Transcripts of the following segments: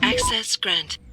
Access granted.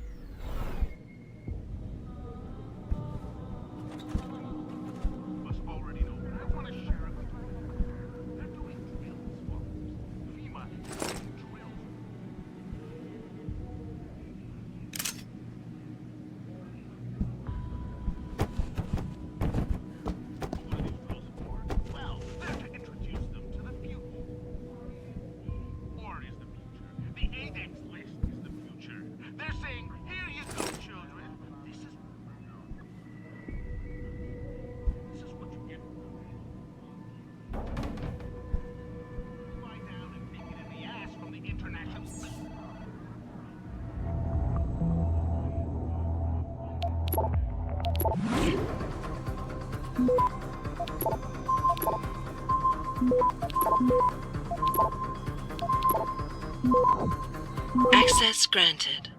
Access granted.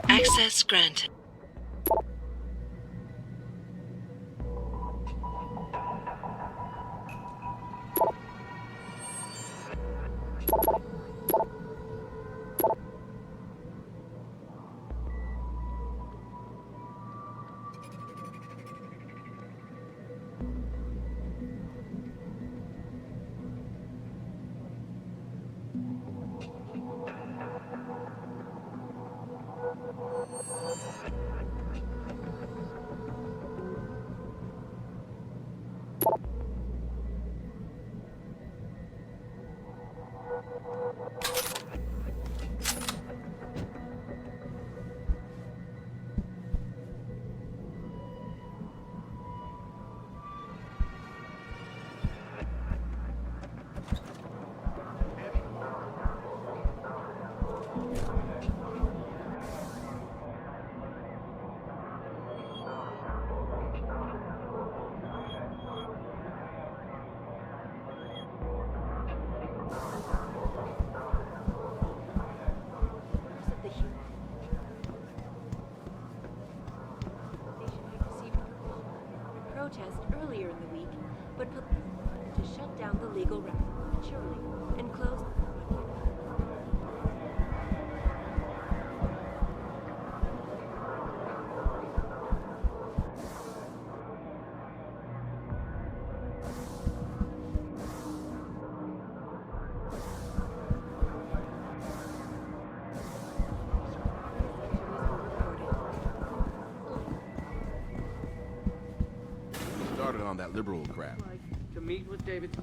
Access granted. Protest earlier in the week, but to shut down the legal route prematurely and close on that liberal crap. To meet with David.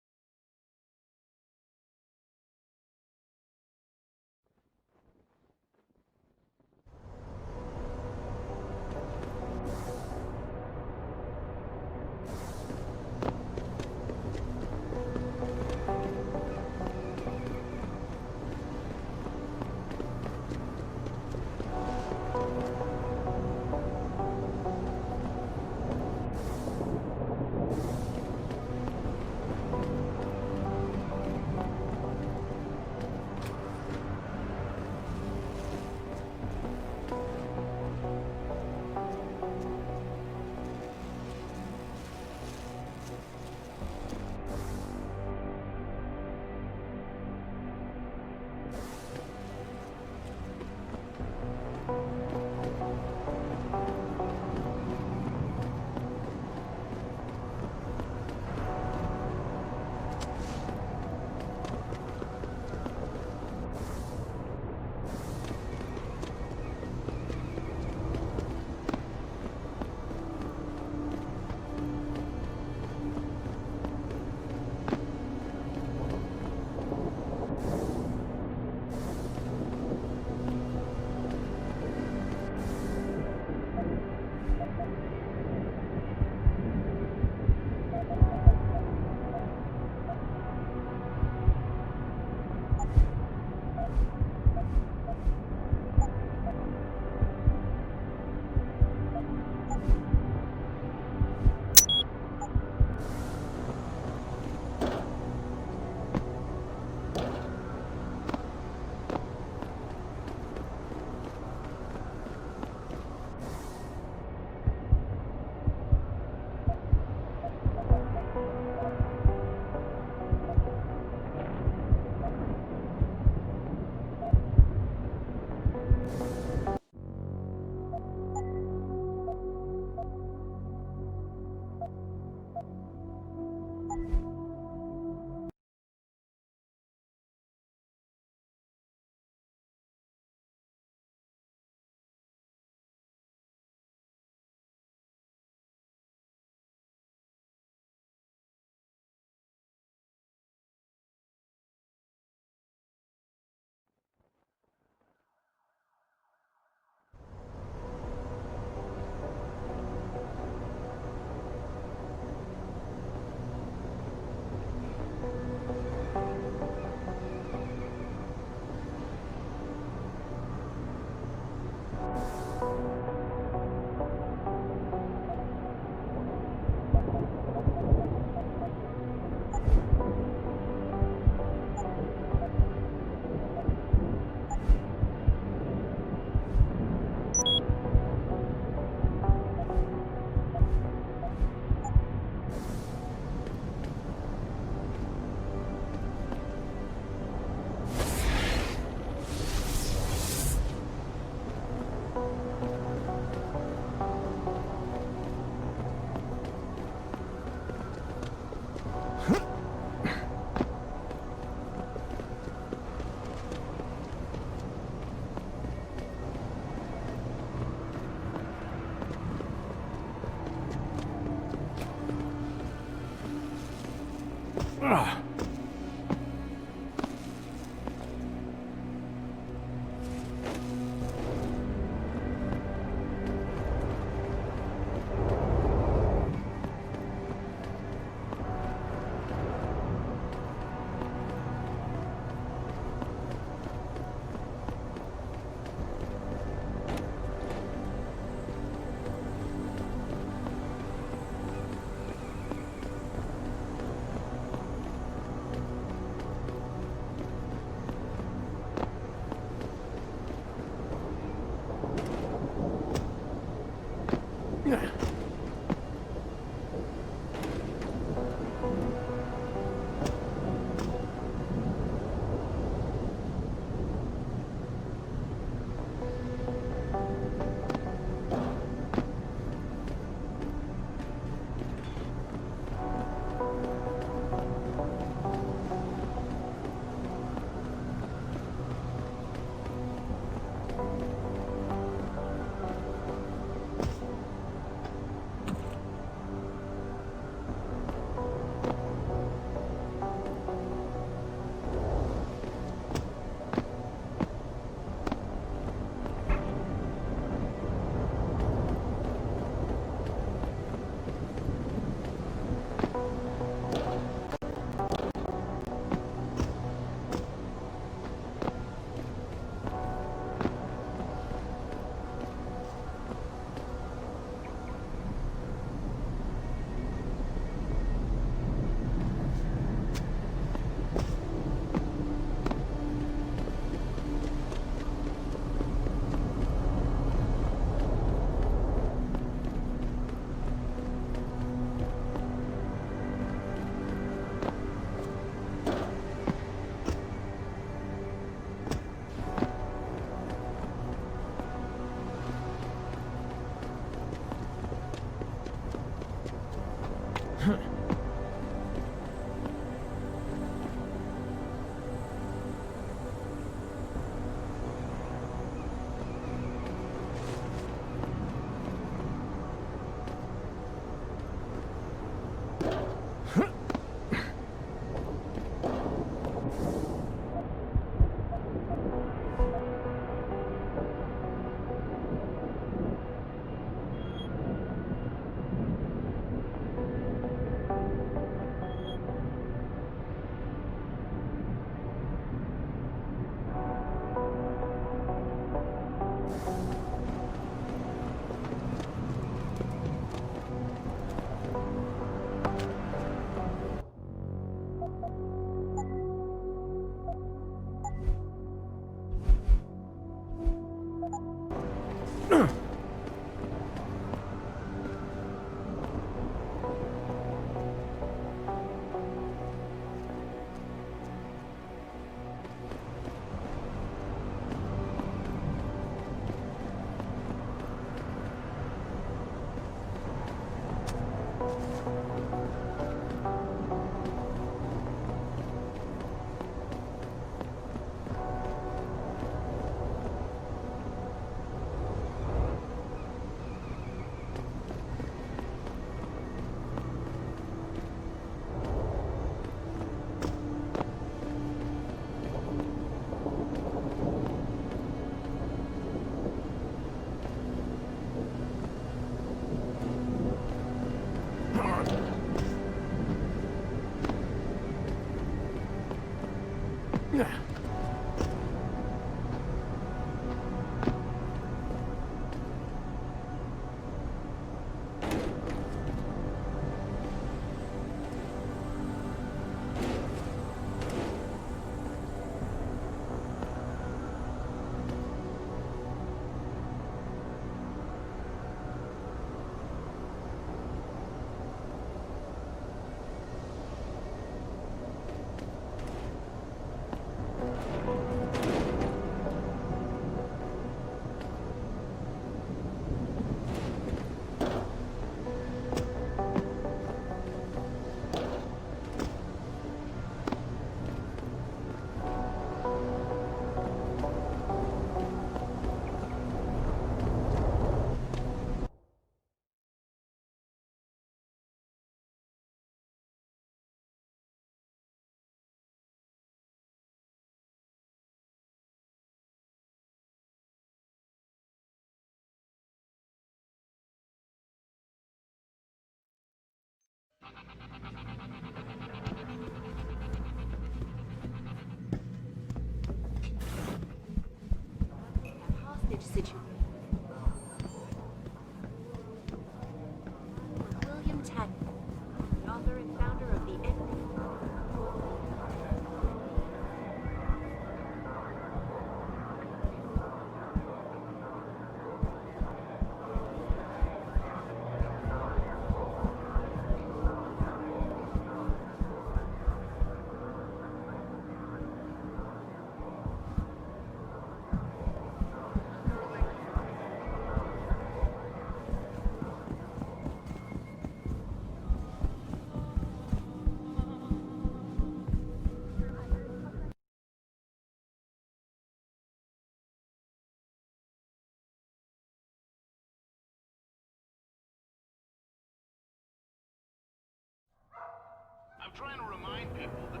I'm trying to remind people that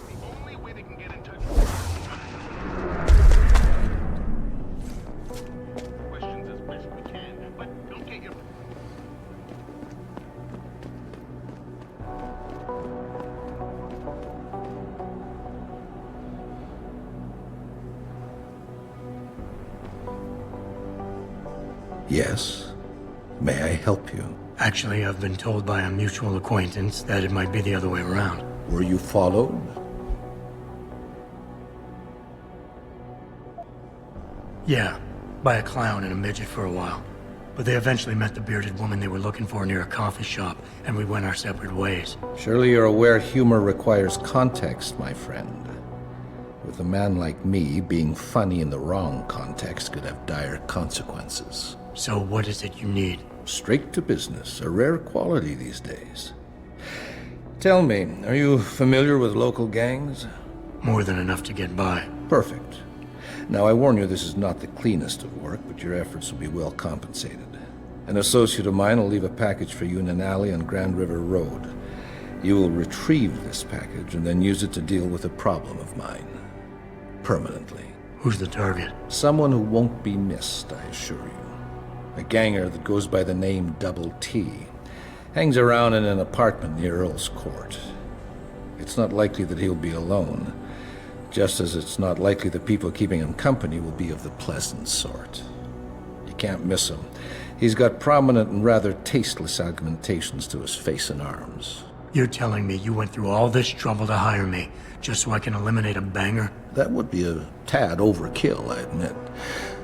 the only way they can get in touch with questions as best we can, but don't get your... Yes. May I help you? Actually, I've been told by a mutual acquaintance that it might be the other way around. Were you followed? Yeah, by a clown and a midget for a while. But they eventually met the bearded woman they were looking for near a coffee shop, and we went our separate ways. Surely you're aware humor requires context, my friend. With a man like me, being funny in the wrong context could have dire consequences. So what is it you need? Straight to business, a rare quality these days. Tell me, are you familiar with local gangs? More than enough to get by. Perfect. Now, I warn you, this is not the cleanest of work, but your efforts will be well compensated. An associate of mine will leave a package for you in an alley on Grand River Road. You will retrieve this package and then use it to deal with a problem of mine. Permanently. Who's the target? Someone who won't be missed, I assure you. A ganger that goes by the name Double T. Hangs around in an apartment near Earl's Court. It's not likely that he'll be alone, just as it's not likely the people keeping him company will be of the pleasant sort. You can't miss him. He's got prominent and rather tasteless augmentations to his face and arms. You're telling me you went through all this trouble to hire me, just so I can eliminate a banger? That would be a tad overkill, I admit.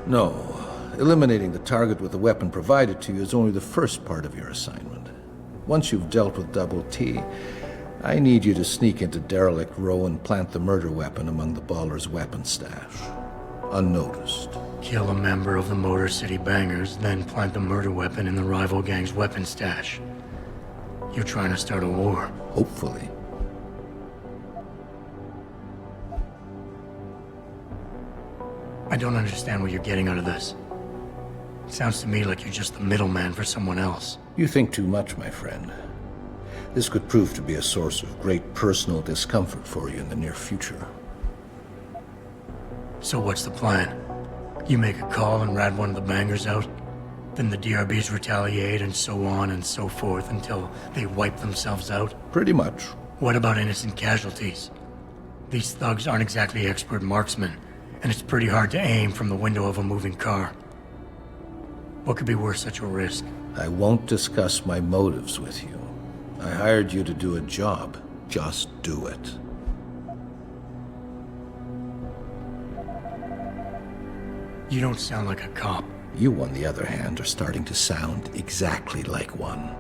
No, eliminating the target with the weapon provided to you is only the first part of your assignment. Once you've dealt with Double T, I need you to sneak into Derelict Row and plant the murder weapon among the Baller's weapon stash. Unnoticed. Kill a member of the Motor City Bangers, then plant the murder weapon in the rival gang's weapon stash. You're trying to start a war. Hopefully. I don't understand what you're getting out of this. It sounds to me like you're just the middleman for someone else. You think too much, my friend. This could prove to be a source of great personal discomfort for you in the near future. So what's the plan? You make a call and rat one of the bangers out? Then the DRBs retaliate and so on and so forth until they wipe themselves out? Pretty much. What about innocent casualties? These thugs aren't exactly expert marksmen, and it's pretty hard to aim from the window of a moving car. What could be worth such a risk? I won't discuss my motives with you. I hired you to do a job. Just do it. You don't sound like a cop. You, on the other hand, are starting to sound exactly like one.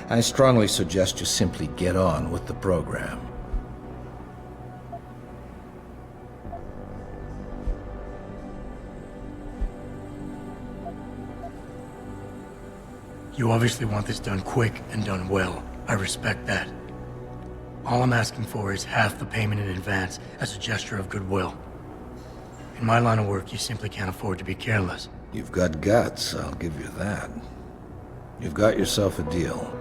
I strongly suggest you simply get on with the program. You obviously want this done quick and done well. I respect that. All I'm asking for is half the payment in advance as a gesture of goodwill. In my line of work, you simply can't afford to be careless. You've got guts, I'll give you that. You've got yourself a deal.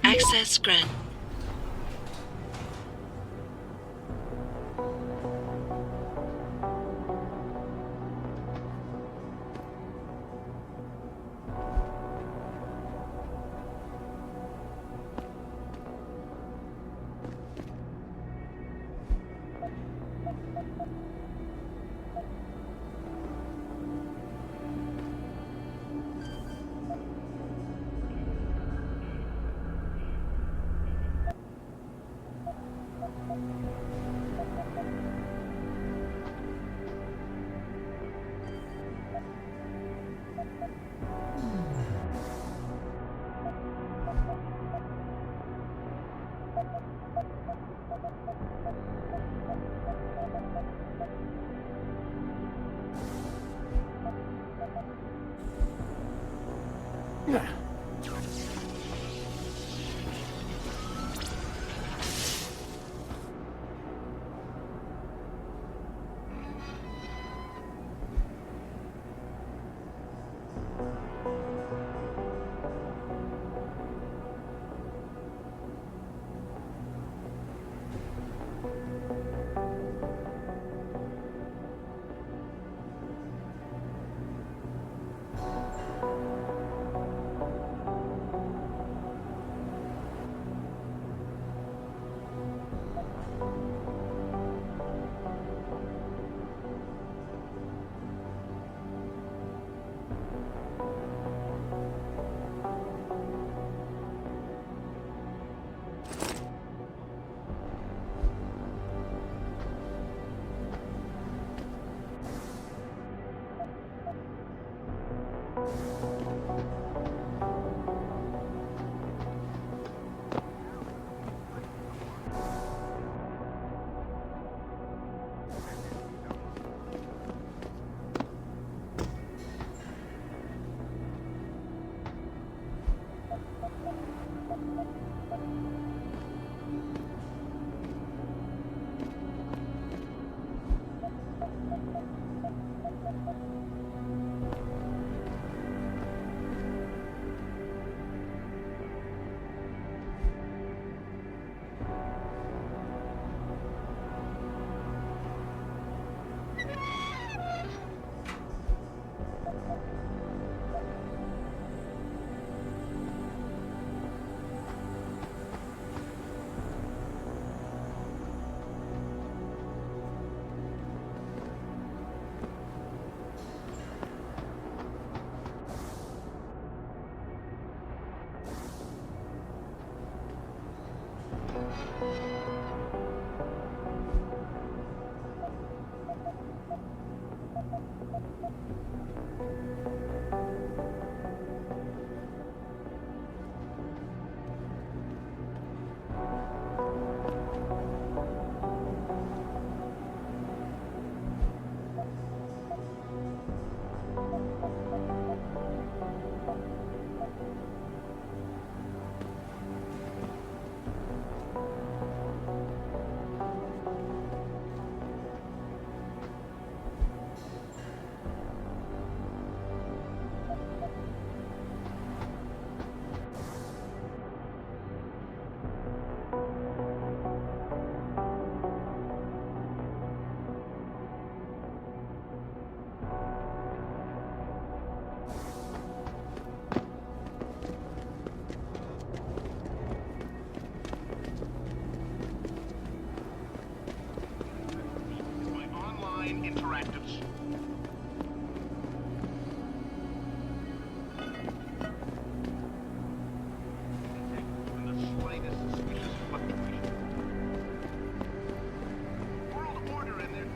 Access grant. My online interactives. And the slightest suspicious fluctuation. World order in there.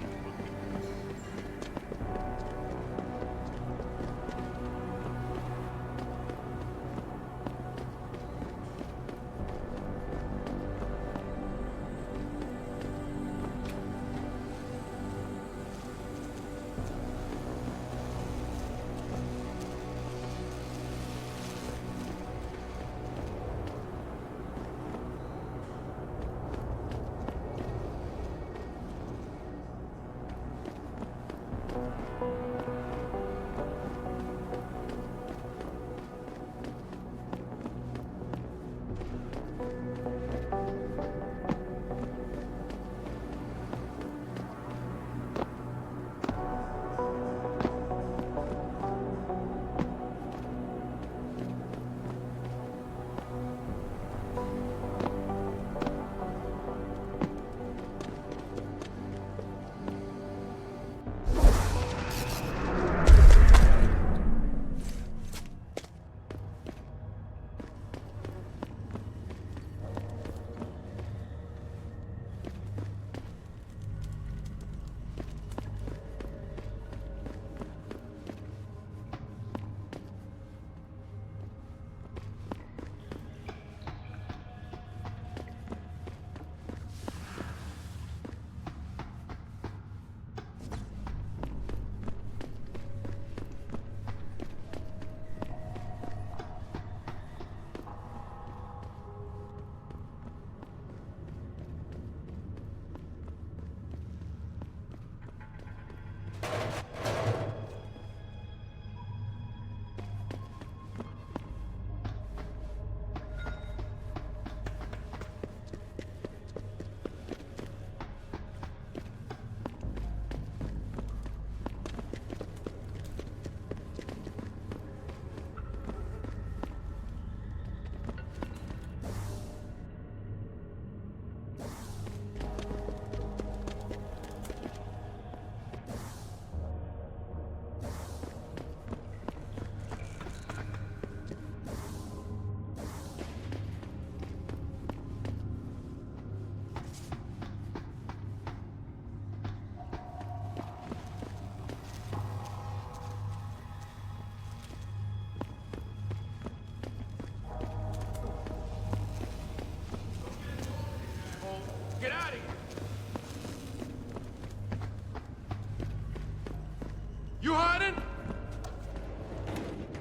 You hiding?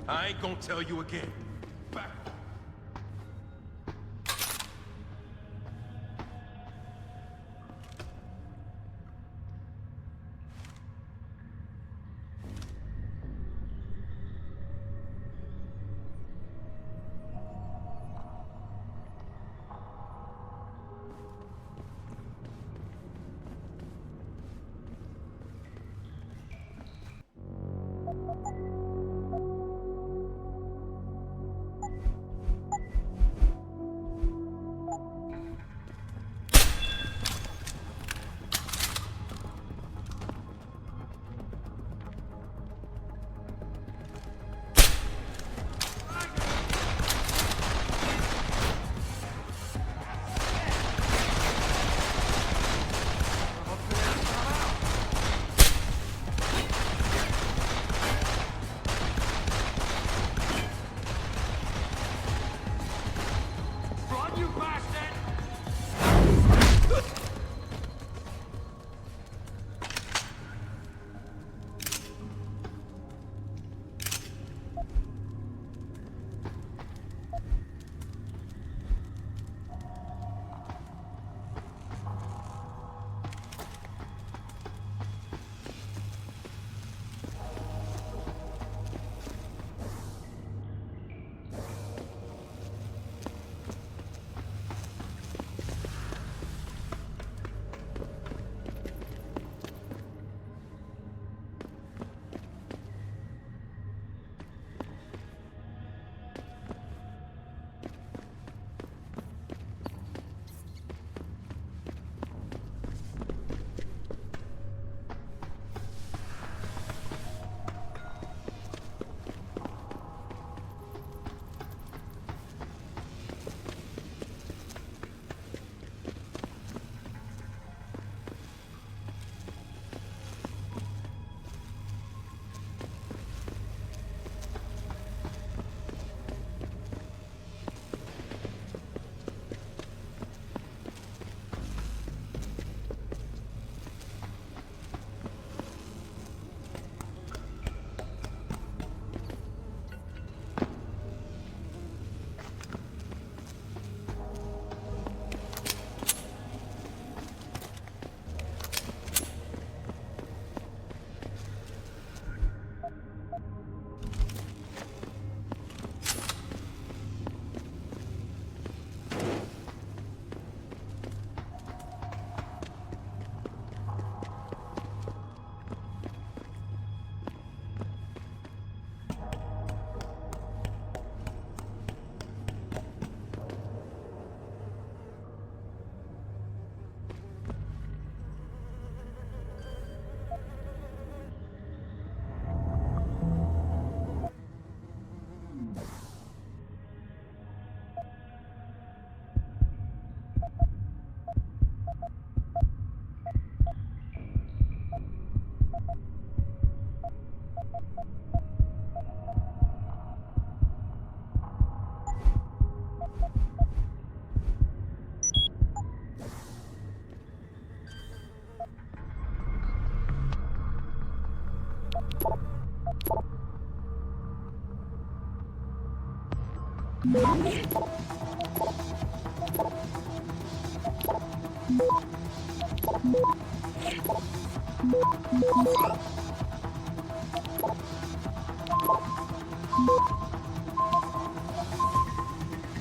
I ain't gonna tell you again. Back.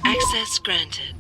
Access granted.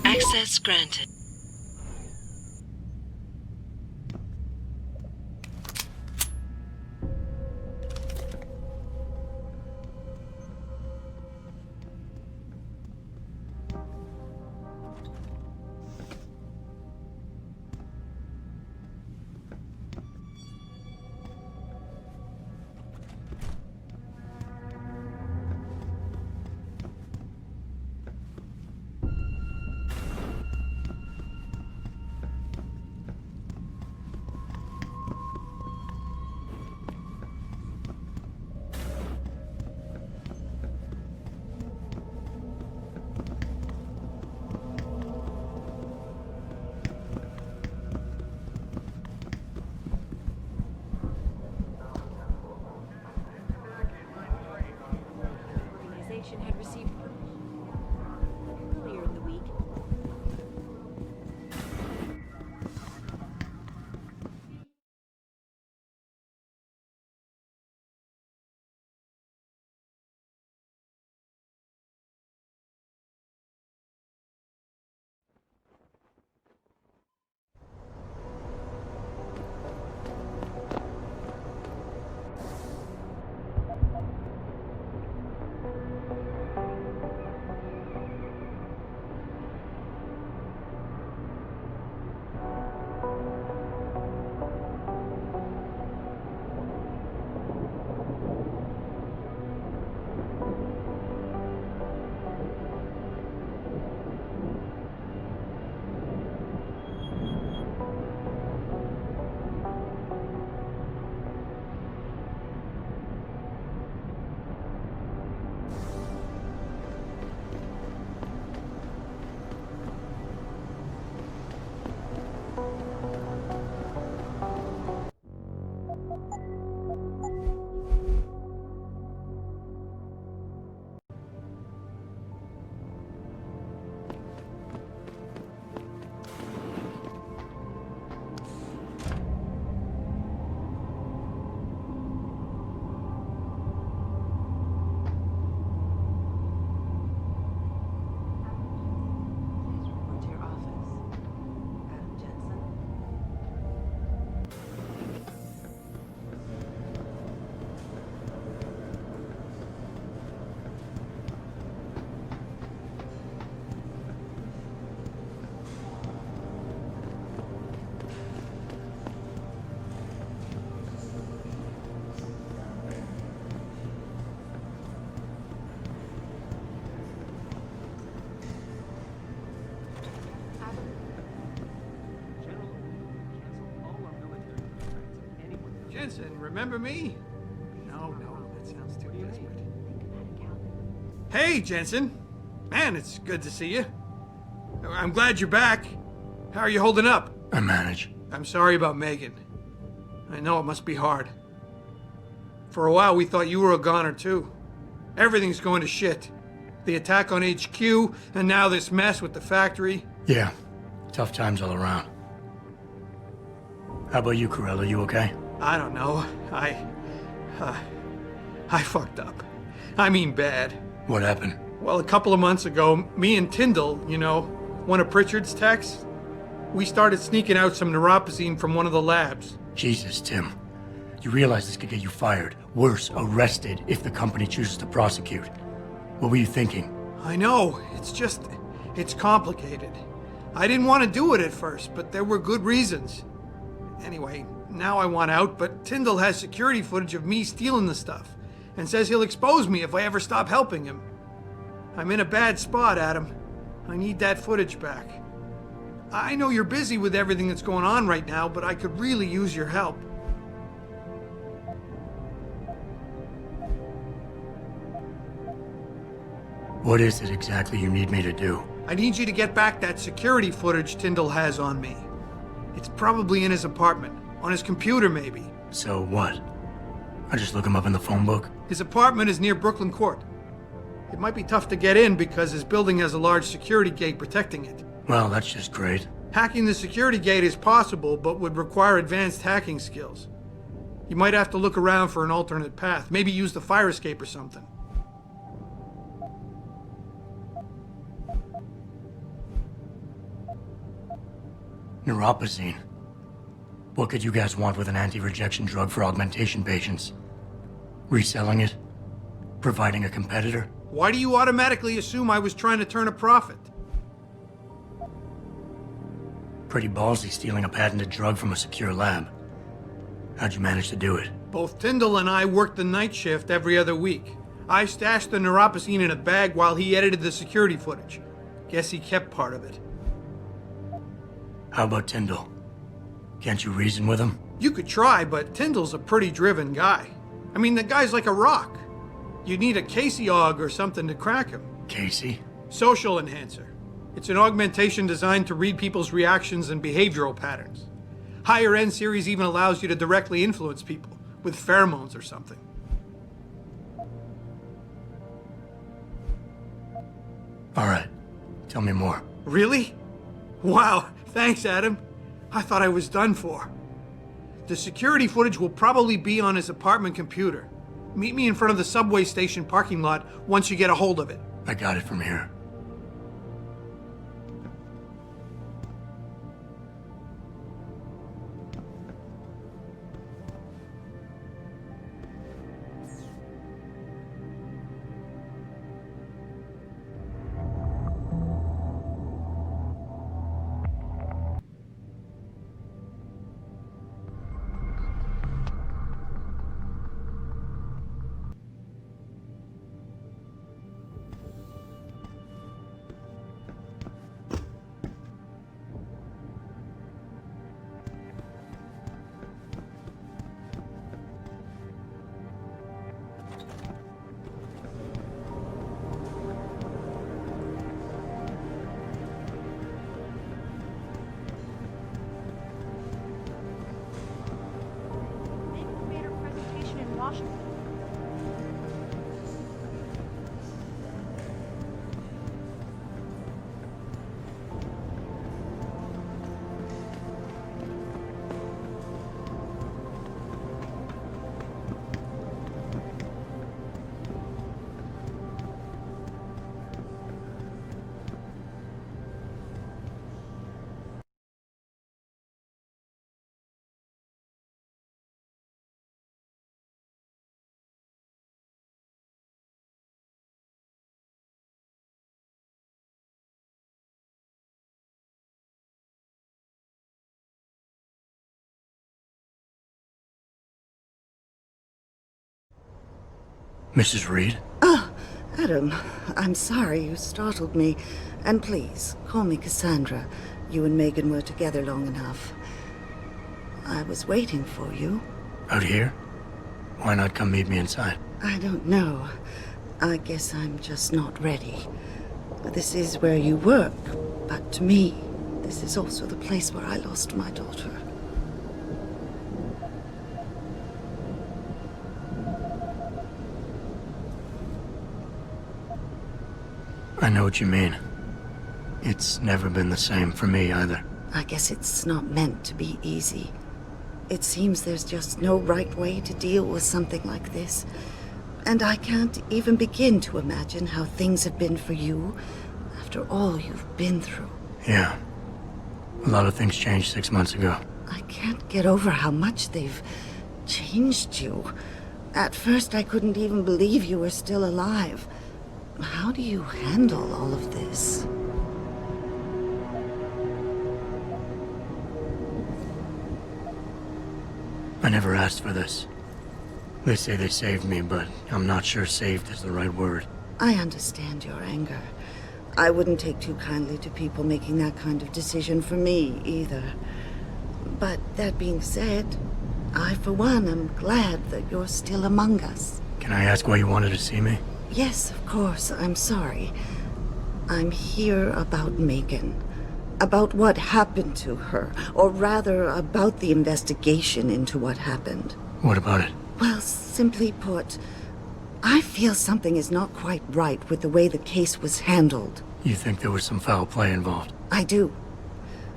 Access granted. Organization had received permission earlier in the week. Please report to your office. Adam Jensen. Jensen, remember me? No, that sounds too desperate. Hey, Jensen. Man, it's good to see you. I'm glad you're back. How are you holding up? I manage. I'm sorry about Megan. I know it must be hard. For a while, we thought you were a goner, too. Everything's going to shit. The attack on HQ, and now this mess with the factory. Yeah, tough times all around. How about you, Corella? You okay? I don't know. I fucked up. I mean bad. What happened? Well, a couple of months ago, me and Tyndall, you know, one of Pritchard's techs, we started sneaking out some neuropozyne from one of the labs. Jesus, Tim. You realize this could get you fired. Worse, arrested if the company chooses to prosecute. What were you thinking? I know. It's complicated. I didn't want to do it at first, but there were good reasons. Anyway, now I want out, but Tyndall has security footage of me stealing the stuff and says he'll expose me if I ever stop helping him. I'm in a bad spot, Adam. I need that footage back. I know you're busy with everything that's going on right now, but I could really use your help. What is it exactly you need me to do? I need you to get back that security footage Tyndall has on me. It's probably in his apartment. On his computer, maybe. So what? I just look him up in the phone book? His apartment is near Brooklyn Court. It might be tough to get in because his building has a large security gate protecting it. Well, that's just great. Hacking the security gate is possible, but would require advanced hacking skills. You might have to look around for an alternate path. Maybe use the fire escape or something. Neuropozyne. What could you guys want with an anti-rejection drug for augmentation patients? Reselling it? Providing a competitor? Why do you automatically assume I was trying to turn a profit? Pretty ballsy stealing a patented drug from a secure lab. How'd you manage to do it? Both Tyndall and I worked the night shift every other week. I stashed the neuropozyne in a bag while he edited the security footage. Guess he kept part of it. How about Tyndall? Can't you reason with him? You could try, but Tyndall's a pretty driven guy. I mean, the guy's like a rock. You'd need a Casey aug or something to crack him. Casey? Social enhancer. It's an augmentation designed to read people's reactions and behavioral patterns. Higher end series even allows you to directly influence people with pheromones or something. All right. Tell me more. Really? Wow, thanks, Adam. I thought I was done for. The security footage will probably be on his apartment computer. Meet me in front of the subway station parking lot once you get a hold of it. I got it from here. Made her presentation in Washington. Mrs. Reed? Ah, Adam, I'm sorry you startled me. And please, call me Cassandra. You and Megan were together long enough. I was waiting for you. Out here? Why not come meet me inside? I don't know. I guess I'm just not ready. This is where you work, but to me, this is also the place where I lost my daughter. I know what you mean. It's never been the same for me either. I guess it's not meant to be easy. It seems there's just no right way to deal with something like this. And I can't even begin to imagine how things have been for you after all you've been through. Yeah. A lot of things changed 6 months ago. I can't get over how much they've changed you. At first, I couldn't even believe you were still alive. How do you handle all of this? I never asked for this. They say they saved me, but I'm not sure saved is the right word. I understand your anger. I wouldn't take too kindly to people making that kind of decision for me, either. But that being said, I, for one, am glad that you're still among us. Can I ask why you wanted to see me? Yes, of course. I'm sorry. I'm here about Megan. About what happened to her. Or rather, about the investigation into what happened. What about it? Well, simply put, I feel something is not quite right with the way the case was handled. You think there was some foul play involved? I do.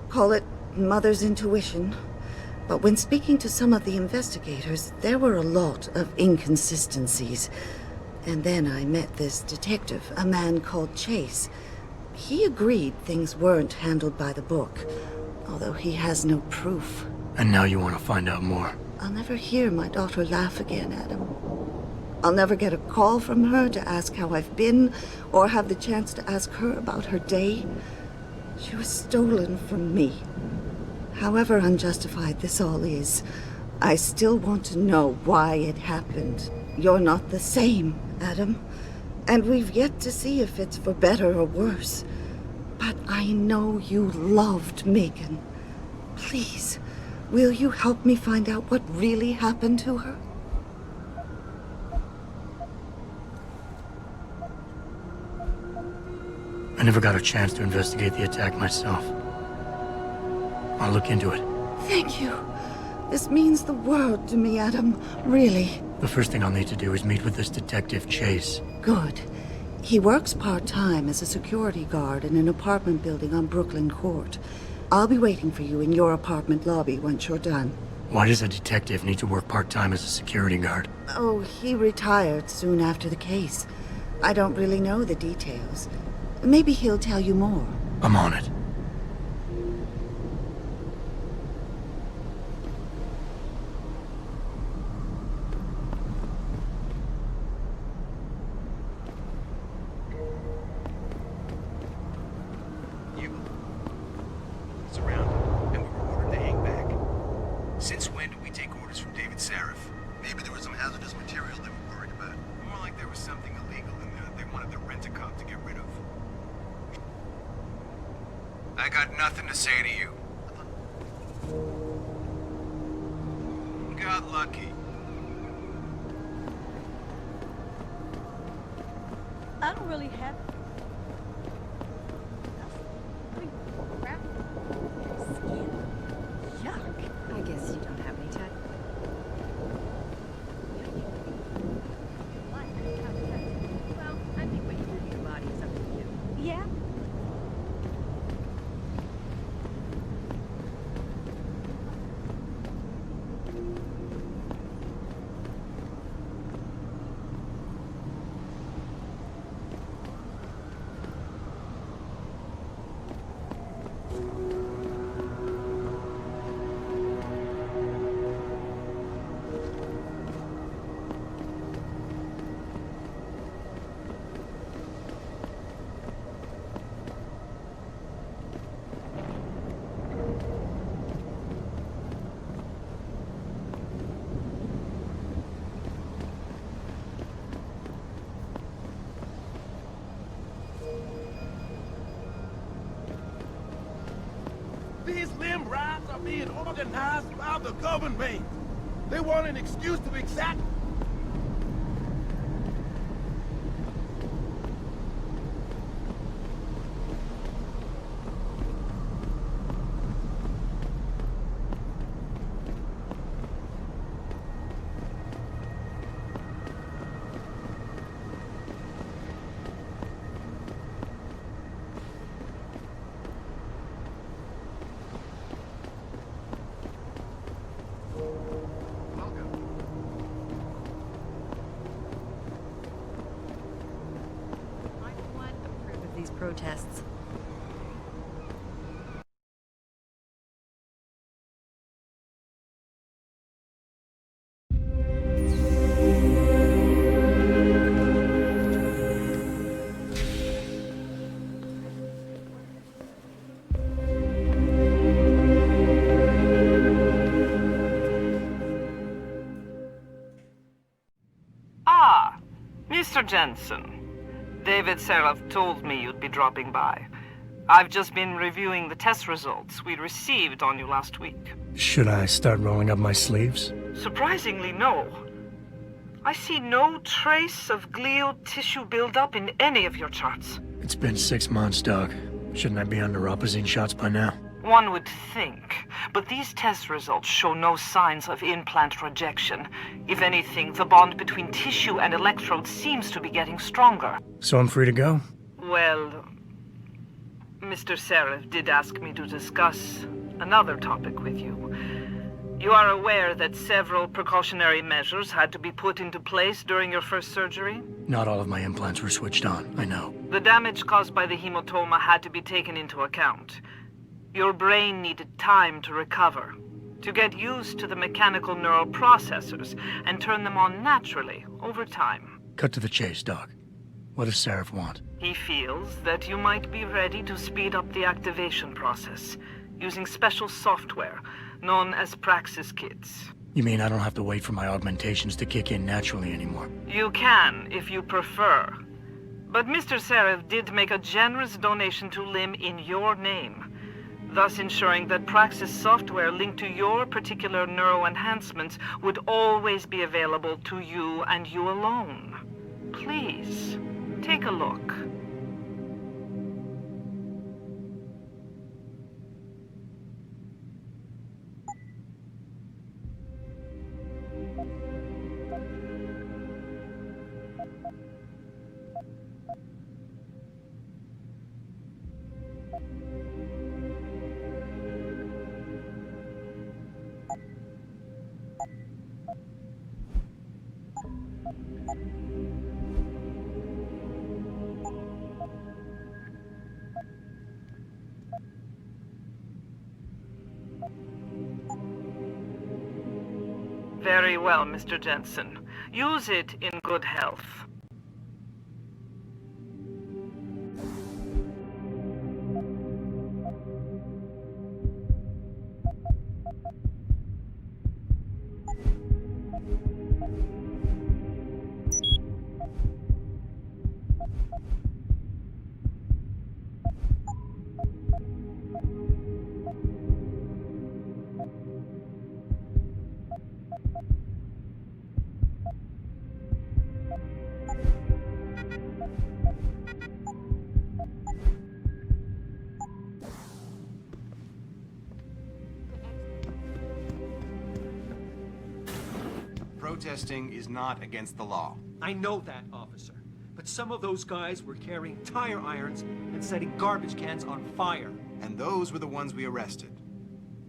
Call it mother's intuition. But when speaking to some of the investigators, there were a lot of inconsistencies. And then I met this detective, a man called Chase. He agreed things weren't handled by the book, although although he has no proof. And now you want to find out more. I'll never hear my daughter laugh again, Adam. I'll never get a call from her to ask how I've been, or have the chance to ask her about her day. She was stolen from me. However unjustified this all is, I still want to know why it happened. You're not the same, Adam. And we've yet to see if it's for better or worse. But I know you loved Megan. Please, will you help me find out what really happened to her? I never got a chance to investigate the attack myself. I'll look into it. Thank you. This means the world to me, Adam. Really. The first thing I'll need to do is meet with this detective, Chase. Good. He works part-time as a security guard in an apartment building on Brooklyn Court. I'll be waiting for you in your apartment lobby once you're done. Why does a detective need to work part-time as a security guard? Oh, he retired soon after the case. I don't really know the details. Maybe he'll tell you more. I'm on it. Surrounded, and we were ordered to hang back. Since when do we take orders from David Sarif? Maybe there was some hazardous material they were worried about. More like there was something illegal in there that they wanted the rent-a-cop to get rid of. I got nothing to say to you. Got lucky. I don't really have. Yuck. I guess you don't have any time. Well, I think what you do to your body is up to you. Yeah? These limb rides are being organized by the government. They want an excuse to exact. I, for one, approve of these protests. Ah, Mr. Jensen. David Sarif told me you'd be dropping by. I've just been reviewing the test results we received on you last week. Should I start rolling up my sleeves? Surprisingly, no. I see no trace of glial tissue buildup in any of your charts. It's been 6 months, Doc. Shouldn't I be under opposite shots by now? One would think, but these test results show no signs of implant rejection. If anything, the bond between tissue and electrodes seems to be getting stronger. So I'm free to go? Well, Mr. Sarif did ask me to discuss another topic with you. You are aware that several precautionary measures had to be put into place during your first surgery? Not all of my implants were switched on, I know. The damage caused by the hematoma had to be taken into account. Your brain needed time to recover, to get used to the mechanical neural processors and turn them on naturally over time. Cut to the chase, Doc. What does Seraph want? He feels that you might be ready to speed up the activation process using special software known as Praxis Kits. You mean I don't have to wait for my augmentations to kick in naturally anymore? You can, if you prefer. But Mr. Seraph did make a generous donation to LIM in your name, thus ensuring that Praxis software linked to your particular neuro enhancements would always be available to you and you alone. Please, take a look. Very well, Mr. Jensen. Use it in good health. Protesting is not against the law. I know that, officer. But some of those guys were carrying tire irons and setting garbage cans on fire. And those were the ones we arrested.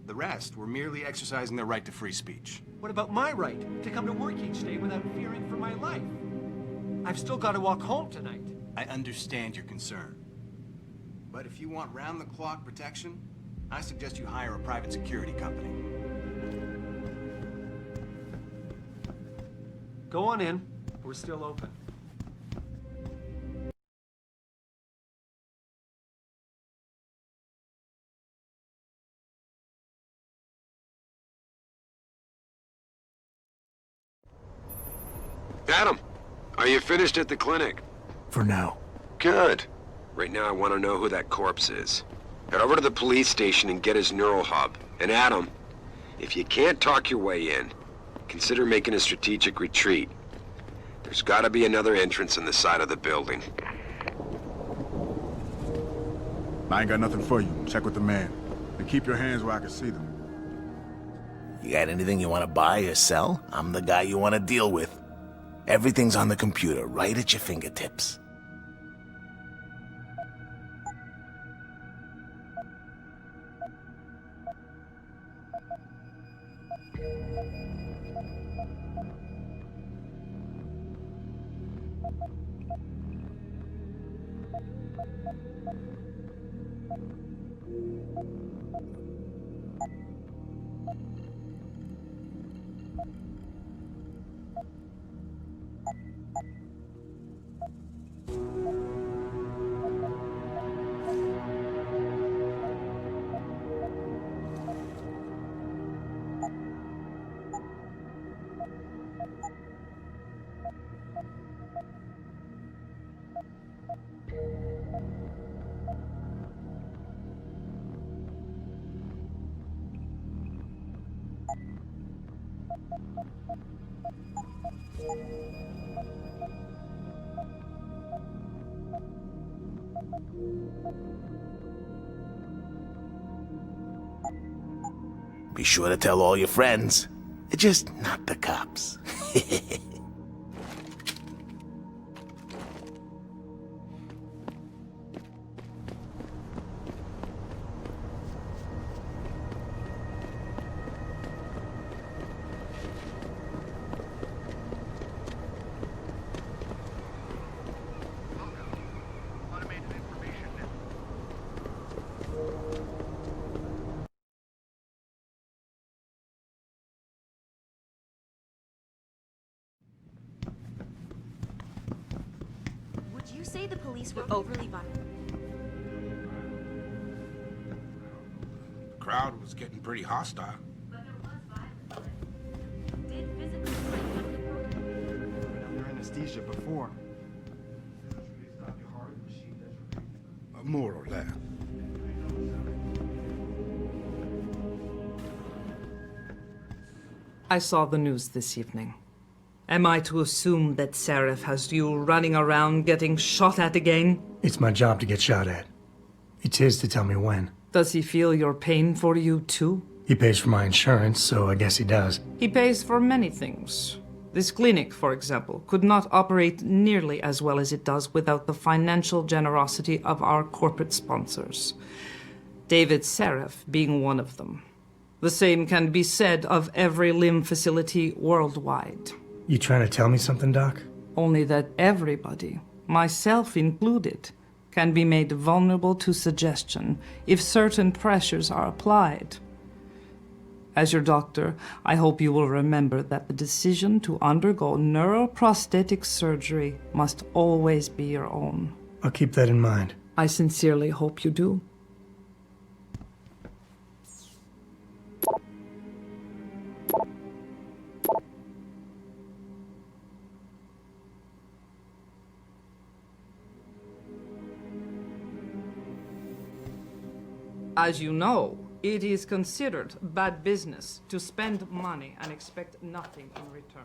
The rest were merely exercising their right to free speech. What about my right to come to work each day without fearing for my life? I've still got to walk home tonight. I understand your concern. But if you want round-the-clock protection, I suggest you hire a private security company. Go on in. We're still open. Adam, are you finished at the clinic? For now. Good. Right now I want to know who that corpse is. Head over to the police station and get his neural hub. And Adam, if you can't talk your way in, consider making a strategic retreat. There's gotta be another entrance in the side of the building. I ain't got nothing for you. Check with the man. And keep your hands where I can see them. You got anything you want to buy or sell? I'm the guy you want to deal with. Everything's on the computer, right at your fingertips. Be sure to tell all your friends. Just not the cops. say the police were overly violent? The crowd was getting pretty hostile. Did physical strength come to protest? Under anesthesia before. More or less. I saw the news this evening. Am I to assume that Seraph has you running around getting shot at again? It's my job to get shot at. It's his to tell me when. Does he feel your pain for you too? He pays for my insurance, so I guess he does. He pays for many things. This clinic, for example, could not operate nearly as well as it does without the financial generosity of our corporate sponsors. David Seraph being one of them. The same can be said of every limb facility worldwide. You trying to tell me something, Doc? Only that everybody, myself included, can be made vulnerable to suggestion if certain pressures are applied. As your doctor, I hope you will remember that the decision to undergo neuroprosthetic surgery must always be your own. I'll keep that in mind. I sincerely hope you do. As you know, it is considered bad business to spend money and expect nothing in return.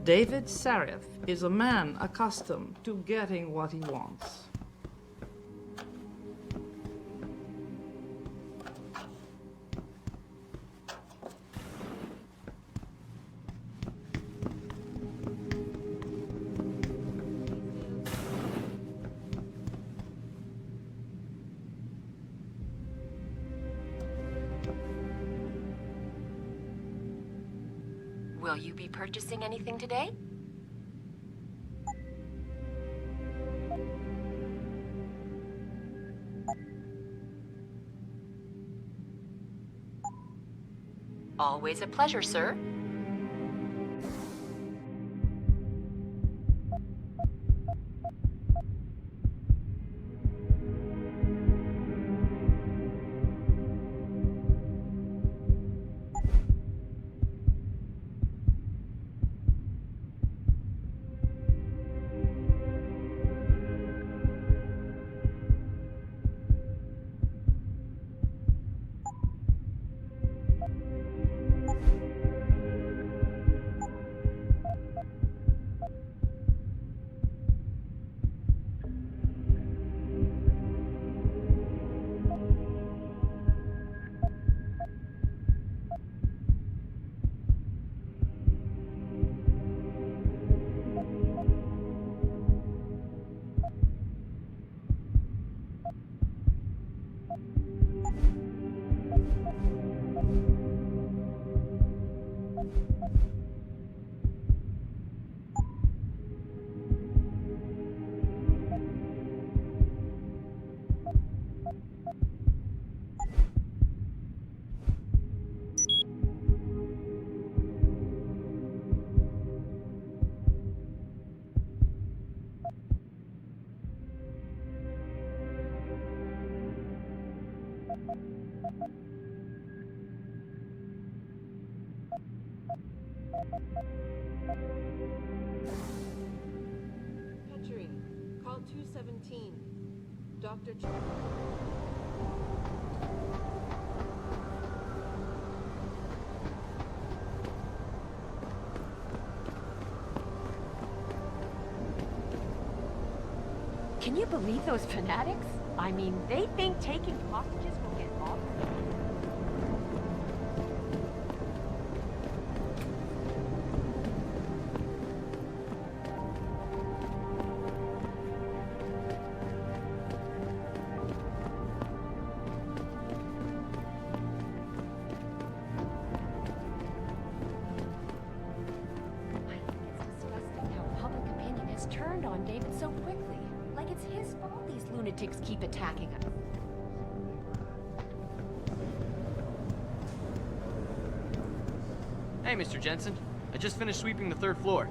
David Seraph is a man accustomed to getting what he wants. Will you be purchasing anything today? Always a pleasure, sir. Petrie, call 217. Dr. Can you believe those fanatics? I mean, they think taking hostages will get off. out on David so quickly. Like it's his fault these lunatics keep attacking us. Hey, Mr. Jensen. I just finished sweeping the 3rd floor.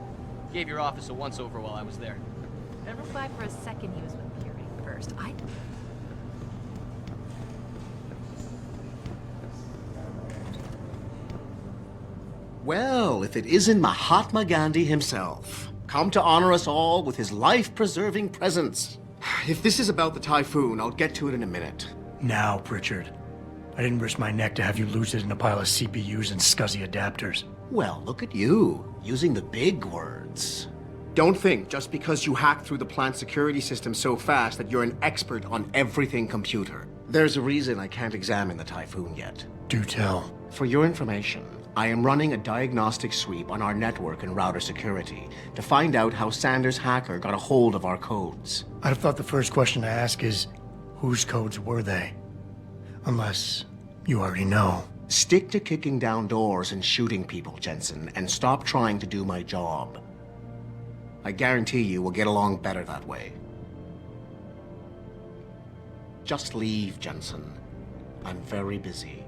Gave your office a once-over while I was there. Never thought for a second he was with Purity first. Well, if it isn't Mahatma Gandhi himself, come to honor us all with his life-preserving presence. If this is about the typhoon, I'll get to it in a minute. Now, Pritchard. I didn't risk my neck to have you lose it in a pile of CPUs and scuzzy adapters. Well, look at you, using the big words. Don't think just because you hacked through the plant security system so fast that you're an expert on everything computer. There's a reason I can't examine the typhoon yet. Do tell. For your information, I am running a diagnostic sweep on our network and router security to find out how Sanders' hacker got a hold of our codes. I'd have thought the first question to ask is, whose codes were they? Unless you already know. Stick to kicking down doors and shooting people, Jensen, and stop trying to do my job. I guarantee you we'll get along better that way. Just leave, Jensen. I'm very busy.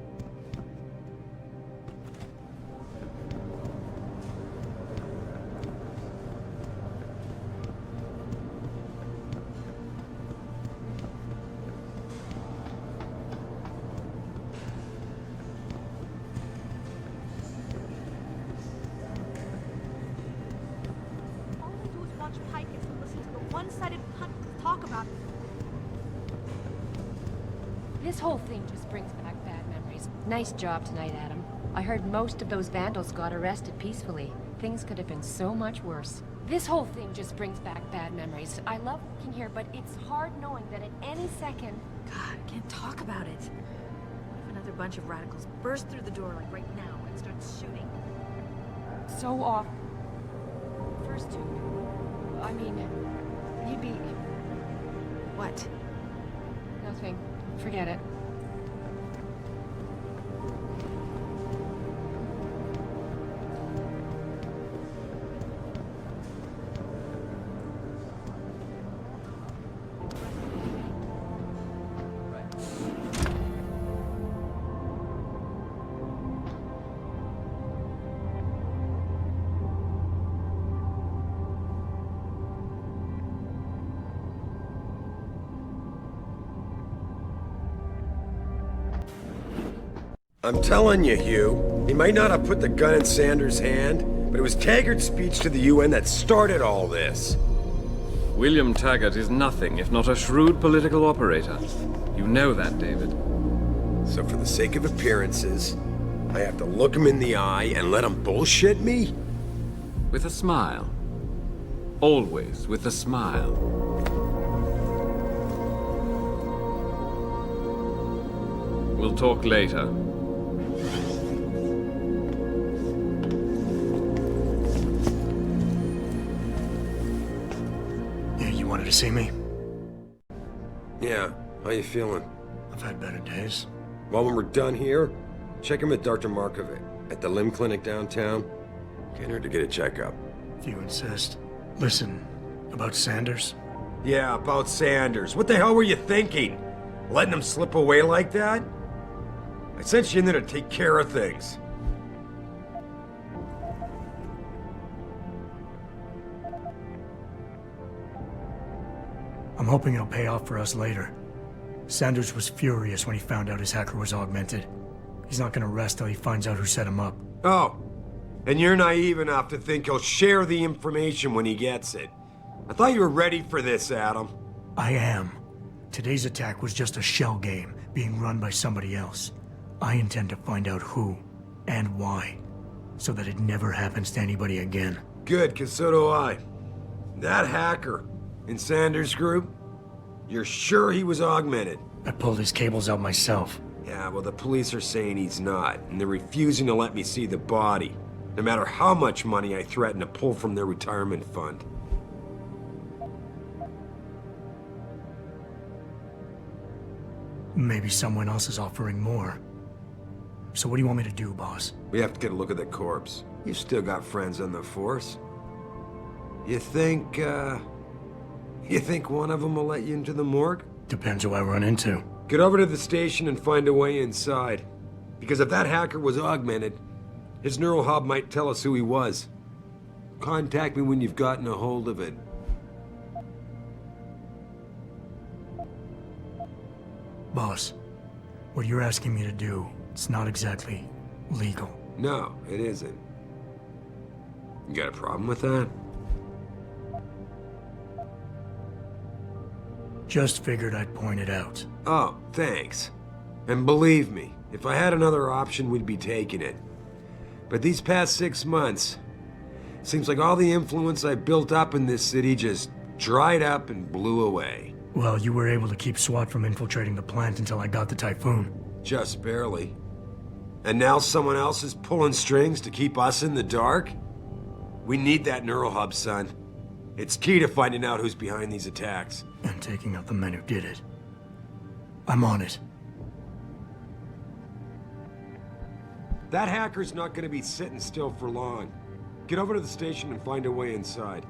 This whole thing just brings back bad memories. Nice job tonight, Adam. I heard most of those vandals got arrested peacefully. Things could have been so much worse. This whole thing just brings back bad memories. I love working here, but it's hard knowing that at any second... God, I can't talk about it. What if another bunch of radicals burst through the door like right now and start shooting? So off. First two... I mean... You'd be... What? Nothing. Forget it. I'm telling you, Hugh, he might not have put the gun in Sanders' hand, but it was Taggart's speech to the UN that started all this. William Taggart is nothing if not a shrewd political operator. You know that, David. So for the sake of appearances, I have to look him in the eye and let him bullshit me? With a smile. Always with a smile. We'll talk later. To see me? Yeah, how you feeling? I've had better days. Well, when we're done here, check him with Dr. Markovic at the limb clinic downtown. Can't hurt to get a checkup. If you insist. Listen, about Sanders? Yeah, about Sanders. What the hell were you thinking? Letting him slip away like that? I sent you in there to take care of things. I'm hoping it'll pay off for us later. Sanders was furious when he found out his hacker was augmented. He's not gonna rest till he finds out who set him up. Oh, and you're naive enough to think he'll share the information when he gets it. I thought you were ready for this, Adam. I am. Today's attack was just a shell game being run by somebody else. I intend to find out who and why, so that it never happens to anybody again. Good, 'cause so do I. That hacker in Sanders' group, you're sure he was augmented? I pulled his cables out myself. Yeah, well, the police are saying he's not, and they're refusing to let me see the body, no matter how much money I threaten to pull from their retirement fund. Maybe someone else is offering more. So what do you want me to do, boss? We have to get a look at the corpse. You've still got friends on the force. You think, You think one of them will let you into the morgue? Depends who I run into. Get over to the station and find a way inside. Because if that hacker was augmented, his neural hub might tell us who he was. Contact me when you've gotten a hold of it. Boss, what you're asking me to do, it's not exactly legal. No, it isn't. You got a problem with that? Just figured I'd point it out. Oh, thanks. And believe me, if I had another option, we'd be taking it. But these past 6 months, seems like all the influence I built up in this city just dried up and blew away. Well, you were able to keep SWAT from infiltrating the plant until I got the Typhoon. Just barely. And now someone else is pulling strings to keep us in the dark? We need that neural hub, son. It's key to finding out who's behind these attacks. And taking out the men who did it. I'm on it. That hacker's not gonna be sitting still for long. Get over to the station and find a way inside.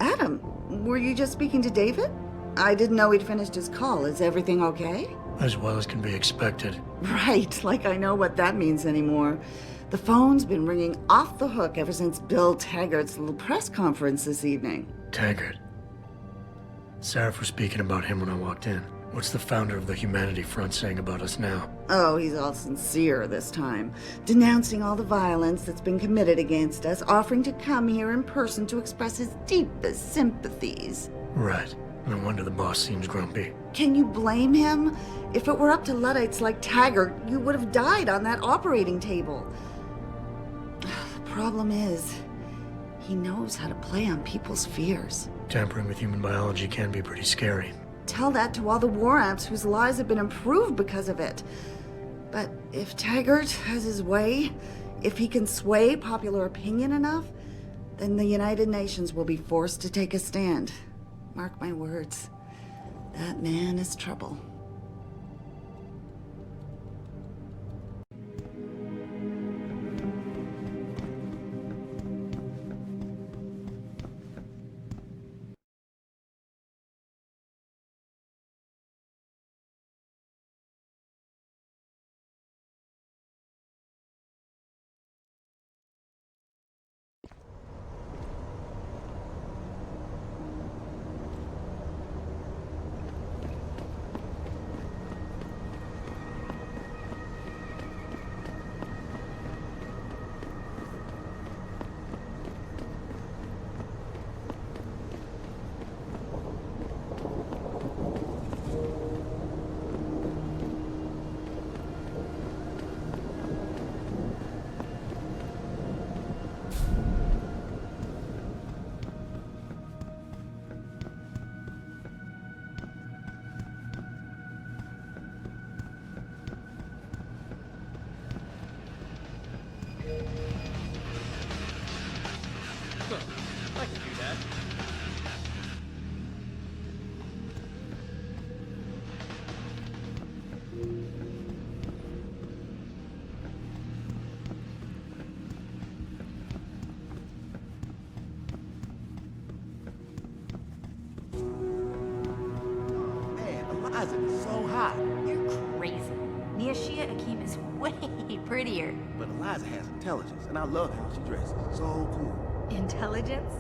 Adam, were you just speaking to David? I didn't know he'd finished his call. Is everything okay? As well as can be expected. Right, like I know what that means anymore. The phone's been ringing off the hook ever since Bill Taggart's little press conference this evening. Taggart. Sarah was speaking about him when I walked in. What's the founder of the Humanity Front saying about us now? Oh, he's all sincere this time, denouncing all the violence that's been committed against us, offering to come here in person to express his deepest sympathies. Right. No wonder the boss seems grumpy. Can you blame him? If it were up to Luddites like Taggart, you would have died on that operating table. The problem is, he knows how to play on people's fears. Tampering with human biology can be pretty scary. Tell that to all the war amps whose lives have been improved because of it. But if Taggart has his way, if he can sway popular opinion enough, then the United Nations will be forced to take a stand. Mark my words. That man is trouble. I can do that. Man, Eliza is so hot. You're crazy. Niashia Akeem is way prettier. But Eliza has intelligence, and I love how she dresses. So cool. Intelligence?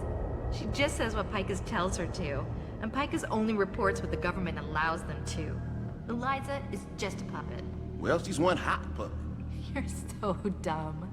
She just says what Picus tells her to, and Picus only reports what the government allows them to. Eliza is just a puppet. Well, she's one hot puppet. You're so dumb.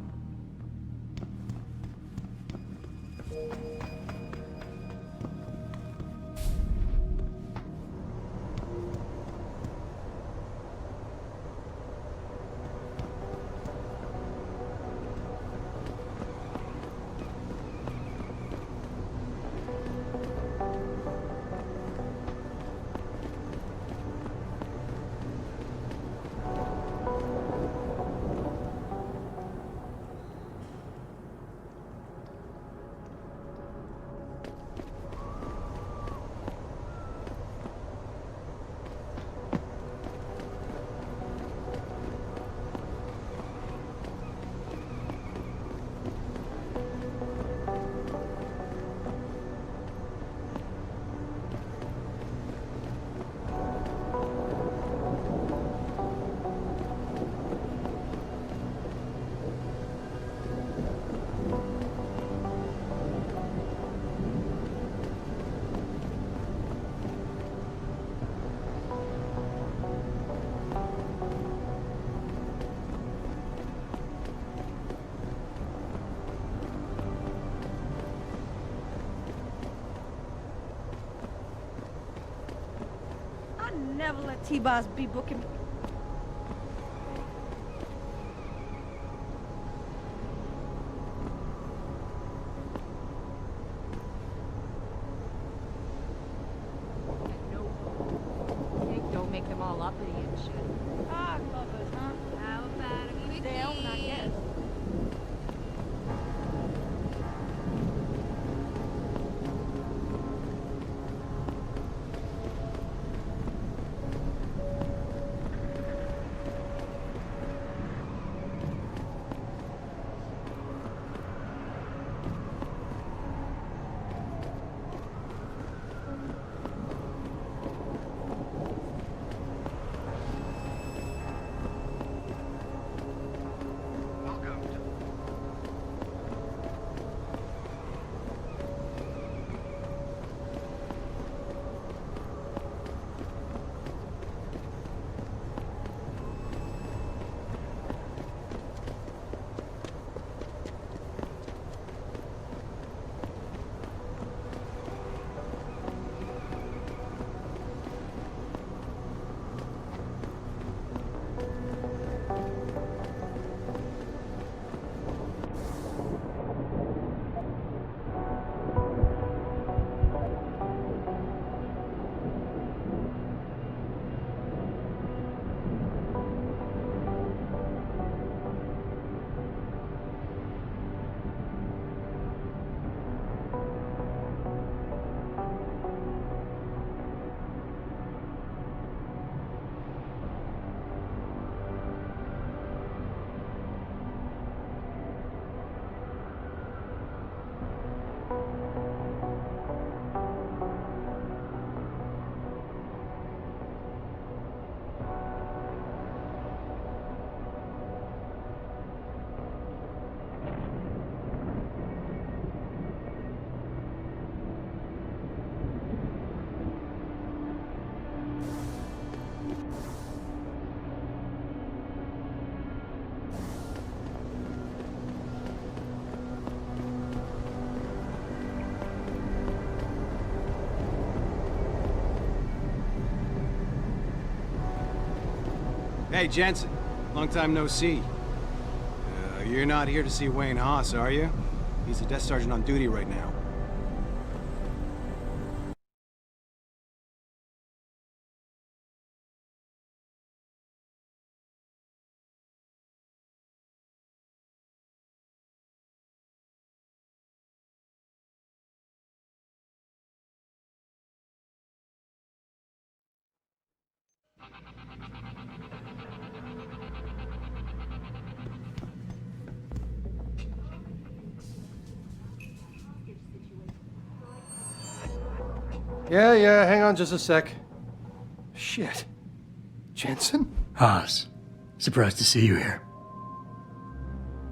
never let T-Boss be booking. Don't make them all uppity and shit. Ah, lovers, huh? How about a quickie? They'll not yet. Hey, Jensen. Long time no see. You're not here to see Wayne Haas, are you? He's a desk sergeant on duty right now. Yeah, hang on just a sec. Shit. Jensen? Haas, surprised to see you here.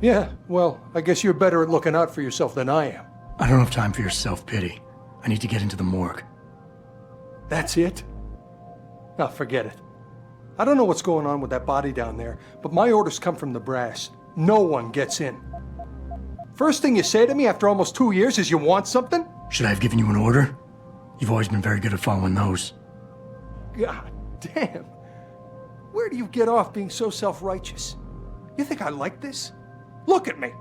Yeah, well, I guess you're better at looking out for yourself than I am. I don't have time for your self-pity. I need to get into the morgue. That's it? No, forget it. I don't know what's going on with that body down there, but my orders come from the brass. No one gets in. First thing you say to me after almost 2 years is you want something? Should I have given you an order? You've always been very good at following those. God damn. Where do you get off being so self-righteous? You think I like this? Look at me.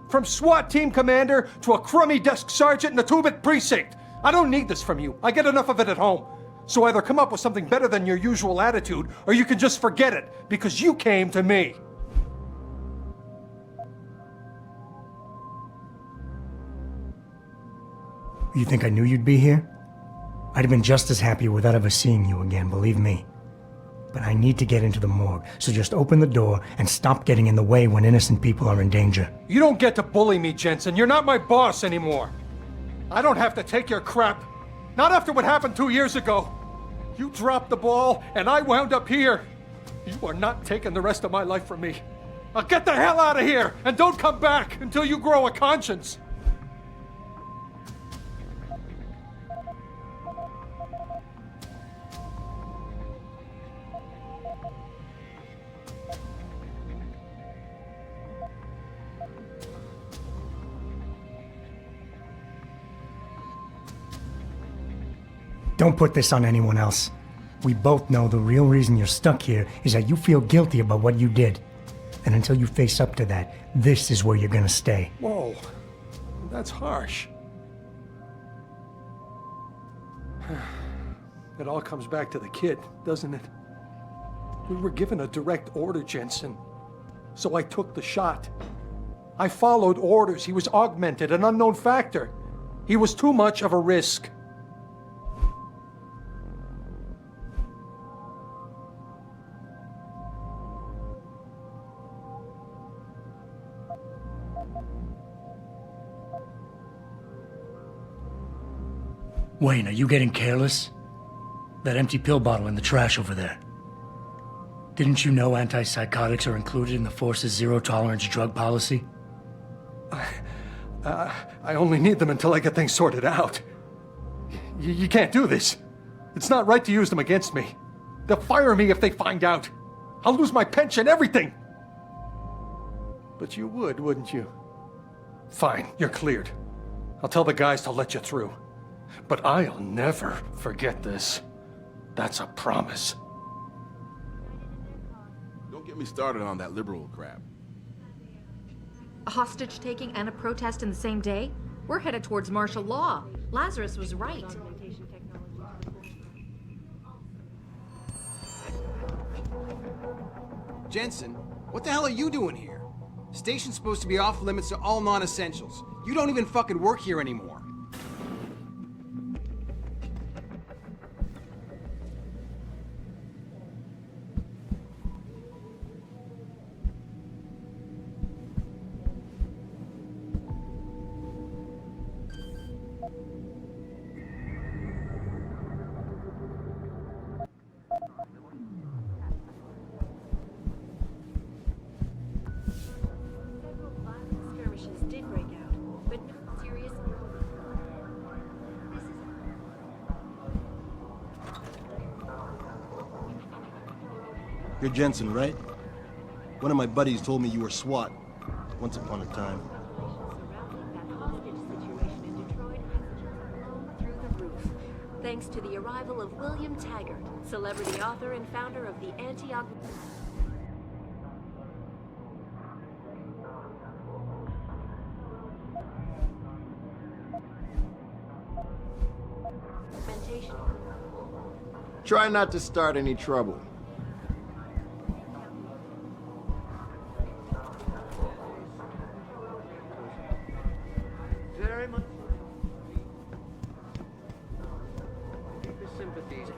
From SWAT team commander to a crummy desk sergeant in the 2-bit precinct. I don't need this from you. I get enough of it at home. So either come up with something better than your usual attitude, or you can just forget it, because you came to me. You think I knew you'd be here? I'd have been just as happy without ever seeing you again, believe me. But I need to get into the morgue, so just open the door and stop getting in the way when innocent people are in danger. You don't get to bully me, Jensen. You're not my boss anymore. I don't have to take your crap. Not after what happened 2 years ago. You dropped the ball, and I wound up here. You are not taking the rest of my life from me. Now get the hell out of here, and don't come back until you grow a conscience. Don't put this on anyone else. We both know the real reason you're stuck here is that you feel guilty about what you did. And until you face up to that, this is where you're gonna stay. Whoa, that's harsh. It all comes back to the kid, doesn't it? We were given a direct order, Jensen. So I took the shot. I followed orders. He was augmented, an unknown factor. He was too much of a risk. Wayne, are you getting careless? That empty pill bottle in the trash over there. Didn't you know antipsychotics are included in the Force's zero-tolerance drug policy? I only need them until I get things sorted out. You can't do this. It's not right to use them against me. They'll fire me if they find out. I'll lose my pension, everything. But you would, wouldn't you? Fine, you're cleared. I'll tell the guys to let you through. But I'll never forget this. That's a promise. Don't get me started on that liberal crap. A hostage taking and a protest in the same day? We're headed towards martial law. Lazarus was right. Jensen, what the hell are you doing here? Station's supposed to be off limits to all non-essentials. You don't even fucking work here anymore. Skirmishes did break out, but no serious. You're Jensen, right? One of my buddies told me you were SWAT once upon a time. Thanks to the arrival of William Taggart, celebrity author and founder of the augmentation. Try not to start any trouble. Very much. Sympathies.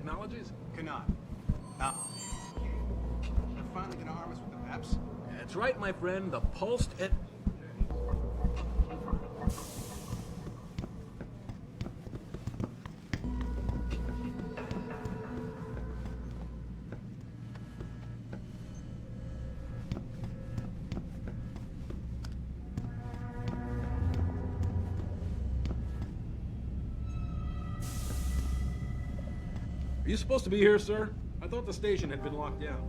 Technologies? Cannot. They're finally gonna arm us with the PEPs? That's right, my friend. The pulsed and... Are you supposed to be here, sir? I thought the station had been locked down.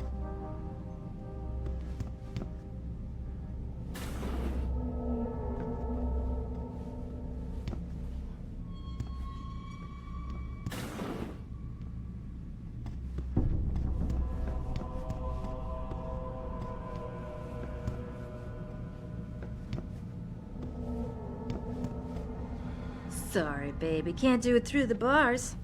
Sorry, baby. Can't do it through the bars.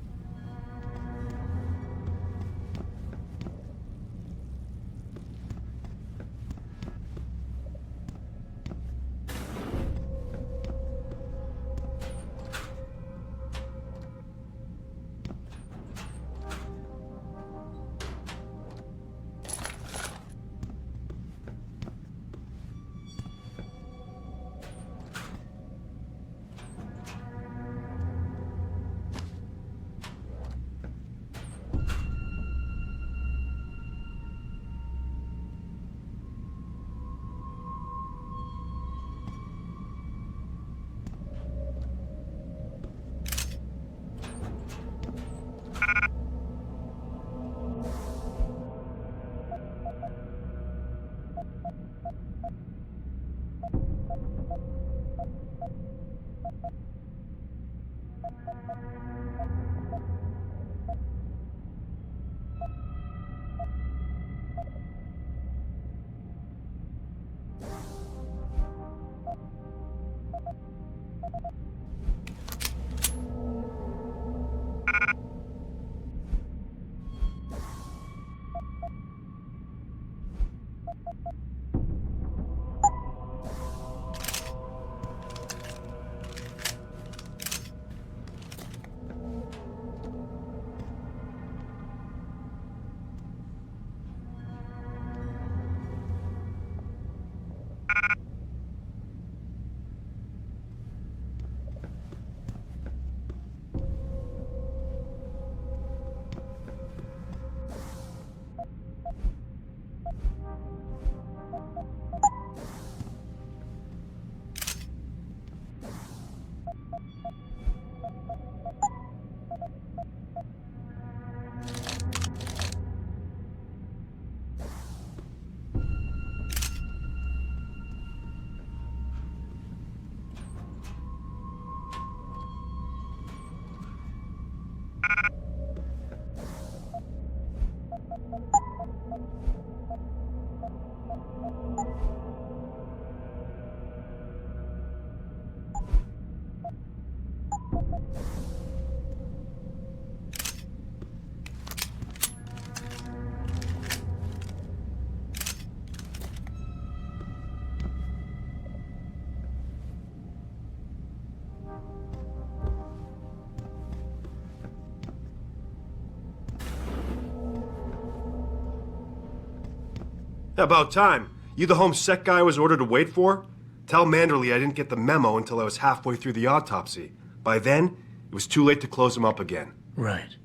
About time. You the home sec guy I was ordered to wait for? Tell Manderley I didn't get the memo until I was halfway through the autopsy. By then, it was too late to close him up again. Right.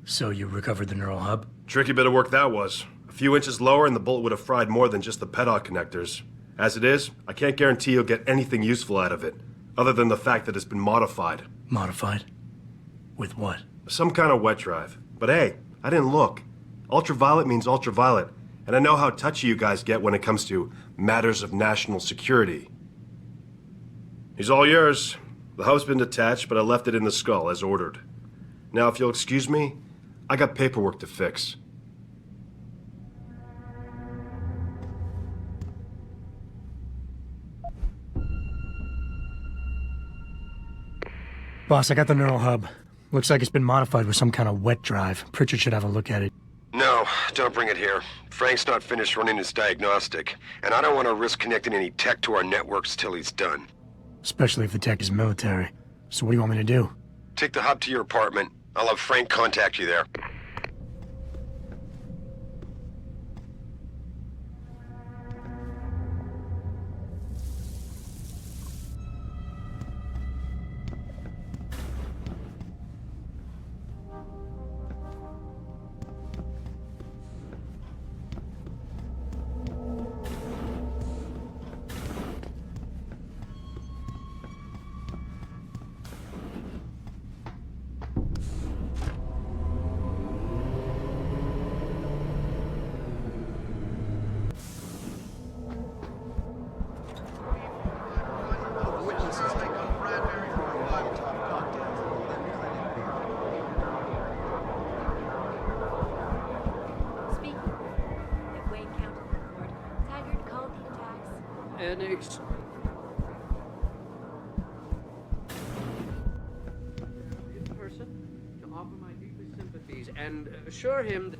So you recovered the neural hub? Tricky bit of work that was. A few inches lower and the bullet would have fried more than just the pedot connectors. As it is, I can't guarantee you'll get anything useful out of it, other than the fact that it's been modified. Modified? With what? Some kind of wet drive. But hey, I didn't look. Ultraviolet means ultraviolet. And I know how touchy you guys get when it comes to matters of national security. He's all yours. The hub's been detached, but I left it in the skull as ordered. Now, if you'll excuse me, I got paperwork to fix. Boss, I got the neural hub. Looks like it's been modified with some kind of wet drive. Pritchard should have a look at it. No, don't bring it here. Frank's not finished running his diagnostic, and I don't want to risk connecting any tech to our networks till he's done. Especially if the tech is military. So what do you want me to do? Take the hub to your apartment, I'll have Frank contact you there. Speaking at Wayne County Court, Taggart called the attacks in person to offer my deepest sympathies and assure him that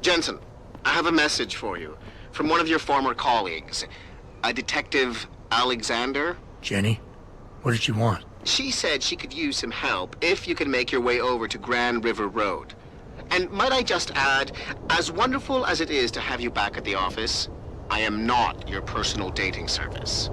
Jensen, I have a message for you from one of your former colleagues, a Detective Alexander. Jenny? What did she want? She said she could use some help if you can make your way over to Grand River Road. And might I just add, as wonderful as it is to have you back at the office, I am not your personal dating service.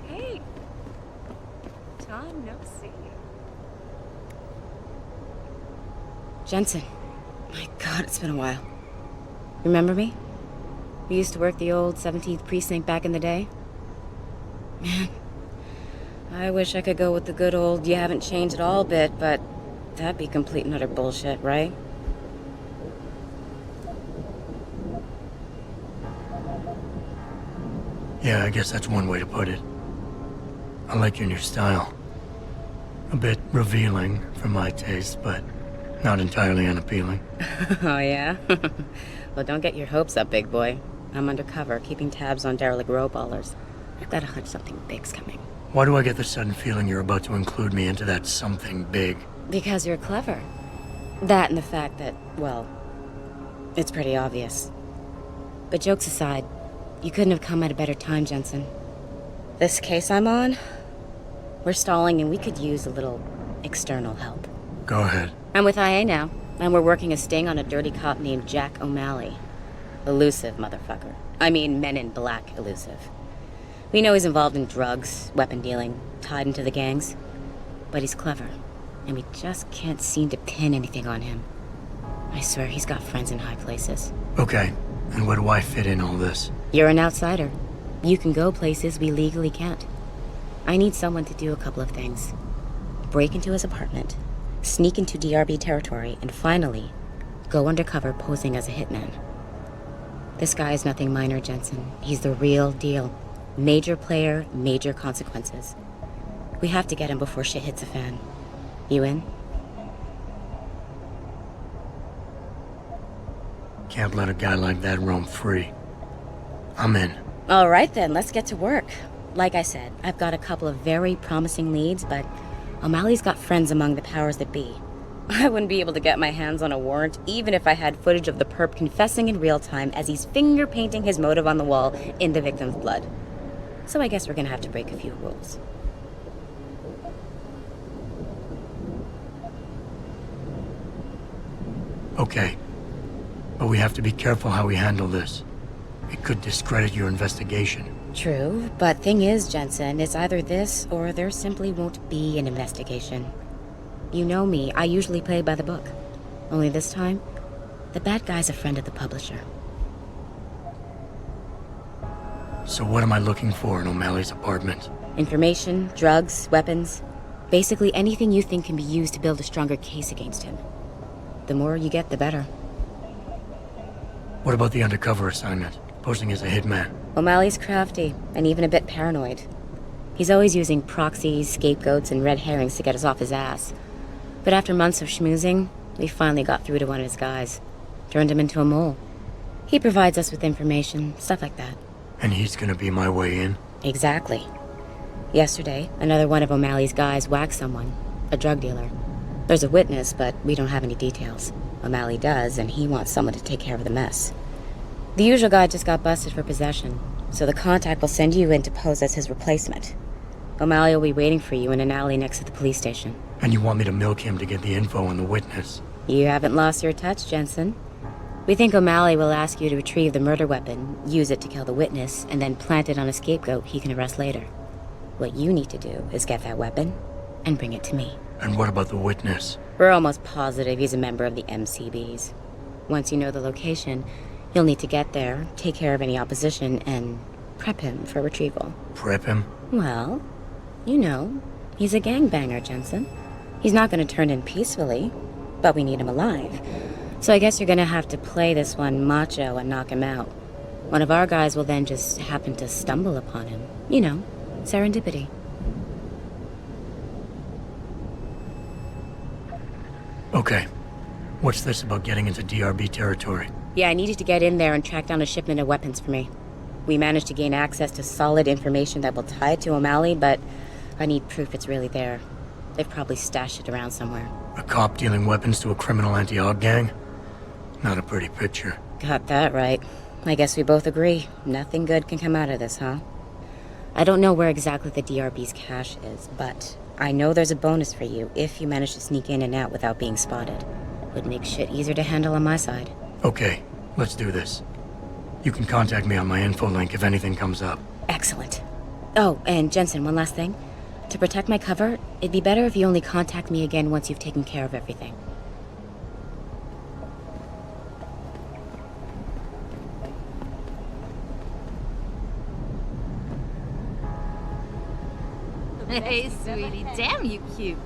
Hey! Time no see. Jensen. My God, it's been a while. Remember me? We used to work the old 17th precinct back in the day. Man, I wish I could go with the good old you haven't changed at all bit, but that'd be complete and utter bullshit, right? Yeah, I guess that's one way to put it. I like your new style. A bit revealing for my taste, but not entirely unappealing. Oh, yeah? Well, don't get your hopes up, big boy. I'm undercover, keeping tabs on derelict road ballers. I've got a hunch something big's coming. Why do I get the sudden feeling you're about to include me into that something big? Because you're clever. That and the fact that, well, it's pretty obvious. But jokes aside, you couldn't have come at a better time, Jensen. This case I'm on, we're stalling and we could use a little external help. Go ahead. I'm with IA now, and we're working a sting on a dirty cop named Jack O'Malley. Elusive motherfucker. I mean, Men in Black elusive. We know he's involved in drugs, weapon dealing, tied into the gangs. But he's clever, and we just can't seem to pin anything on him. I swear he's got friends in high places. Okay, and where do I fit in all this? You're an outsider. You can go places we legally can't. I need someone to do a couple of things. Break into his apartment, sneak into DRB territory, and finally, go undercover posing as a hitman. This guy is nothing minor, Jensen. He's the real deal. Major player, major consequences. We have to get him before shit hits the fan. You in? Can't let a guy like that roam free. I'm in. All right then, let's get to work. Like I said, I've got a couple of very promising leads, but O'Malley's got friends among the powers that be. I wouldn't be able to get my hands on a warrant even if I had footage of the perp confessing in real time as he's finger painting his motive on the wall in the victim's blood. So I guess we're gonna have to break a few rules. Okay. But we have to be careful how we handle this. It could discredit your investigation. True, but thing is, Jensen, it's either this or there simply won't be an investigation. You know me, I usually play by the book. Only this time, the bad guy's a friend of the publisher. So what am I looking for in O'Malley's apartment? Information, drugs, weapons. Basically anything you think can be used to build a stronger case against him. The more you get, the better. What about the undercover assignment? Posing as a hitman? O'Malley's crafty, and even a bit paranoid. He's always using proxies, scapegoats, and red herrings to get us off his ass. But after months of schmoozing, we finally got through to one of his guys. Turned him into a mole. He provides us with information, stuff like that. And he's gonna be my way in? Exactly. Yesterday, another one of O'Malley's guys whacked someone, a drug dealer. There's a witness, but we don't have any details. O'Malley does, and he wants someone to take care of the mess. The usual guy just got busted for possession, so the contact will send you in to pose as his replacement. O'Malley will be waiting for you in an alley next to the police station. And you want me to milk him to get the info on the witness? You haven't lost your touch, Jensen. We think O'Malley will ask you to retrieve the murder weapon, use it to kill the witness, and then plant it on a scapegoat he can arrest later. What you need to do is get that weapon and bring it to me. And what about the witness? We're almost positive he's a member of the MCBs. Once you know the location, you'll need to get there, take care of any opposition, and prep him for retrieval. Prep him? Well, you know, he's a gangbanger, Jensen. He's not going to turn in peacefully, but we need him alive. So I guess you're going to have to play this one macho and knock him out. One of our guys will then just happen to stumble upon him. You know, serendipity. Okay. What's this about getting into DRB territory? Yeah, I need you to get in there and track down a shipment of weapons for me. We managed to gain access to solid information that will tie it to O'Malley, but I need proof it's really there. They've probably stashed it around somewhere. A cop dealing weapons to a criminal anti-aug gang? Not a pretty picture. Got that right. I guess we both agree. Nothing good can come out of this, huh? I don't know where exactly the DRB's cache is, but I know there's a bonus for you if you manage to sneak in and out without being spotted. Would make shit easier to handle on my side. Okay, let's do this. You can contact me on my info link if anything comes up. Excellent. Oh, and Jensen, one last thing. To protect my cover, it'd be better if you only contact me again once you've taken care of everything. Hey, sweetie, damn you cute.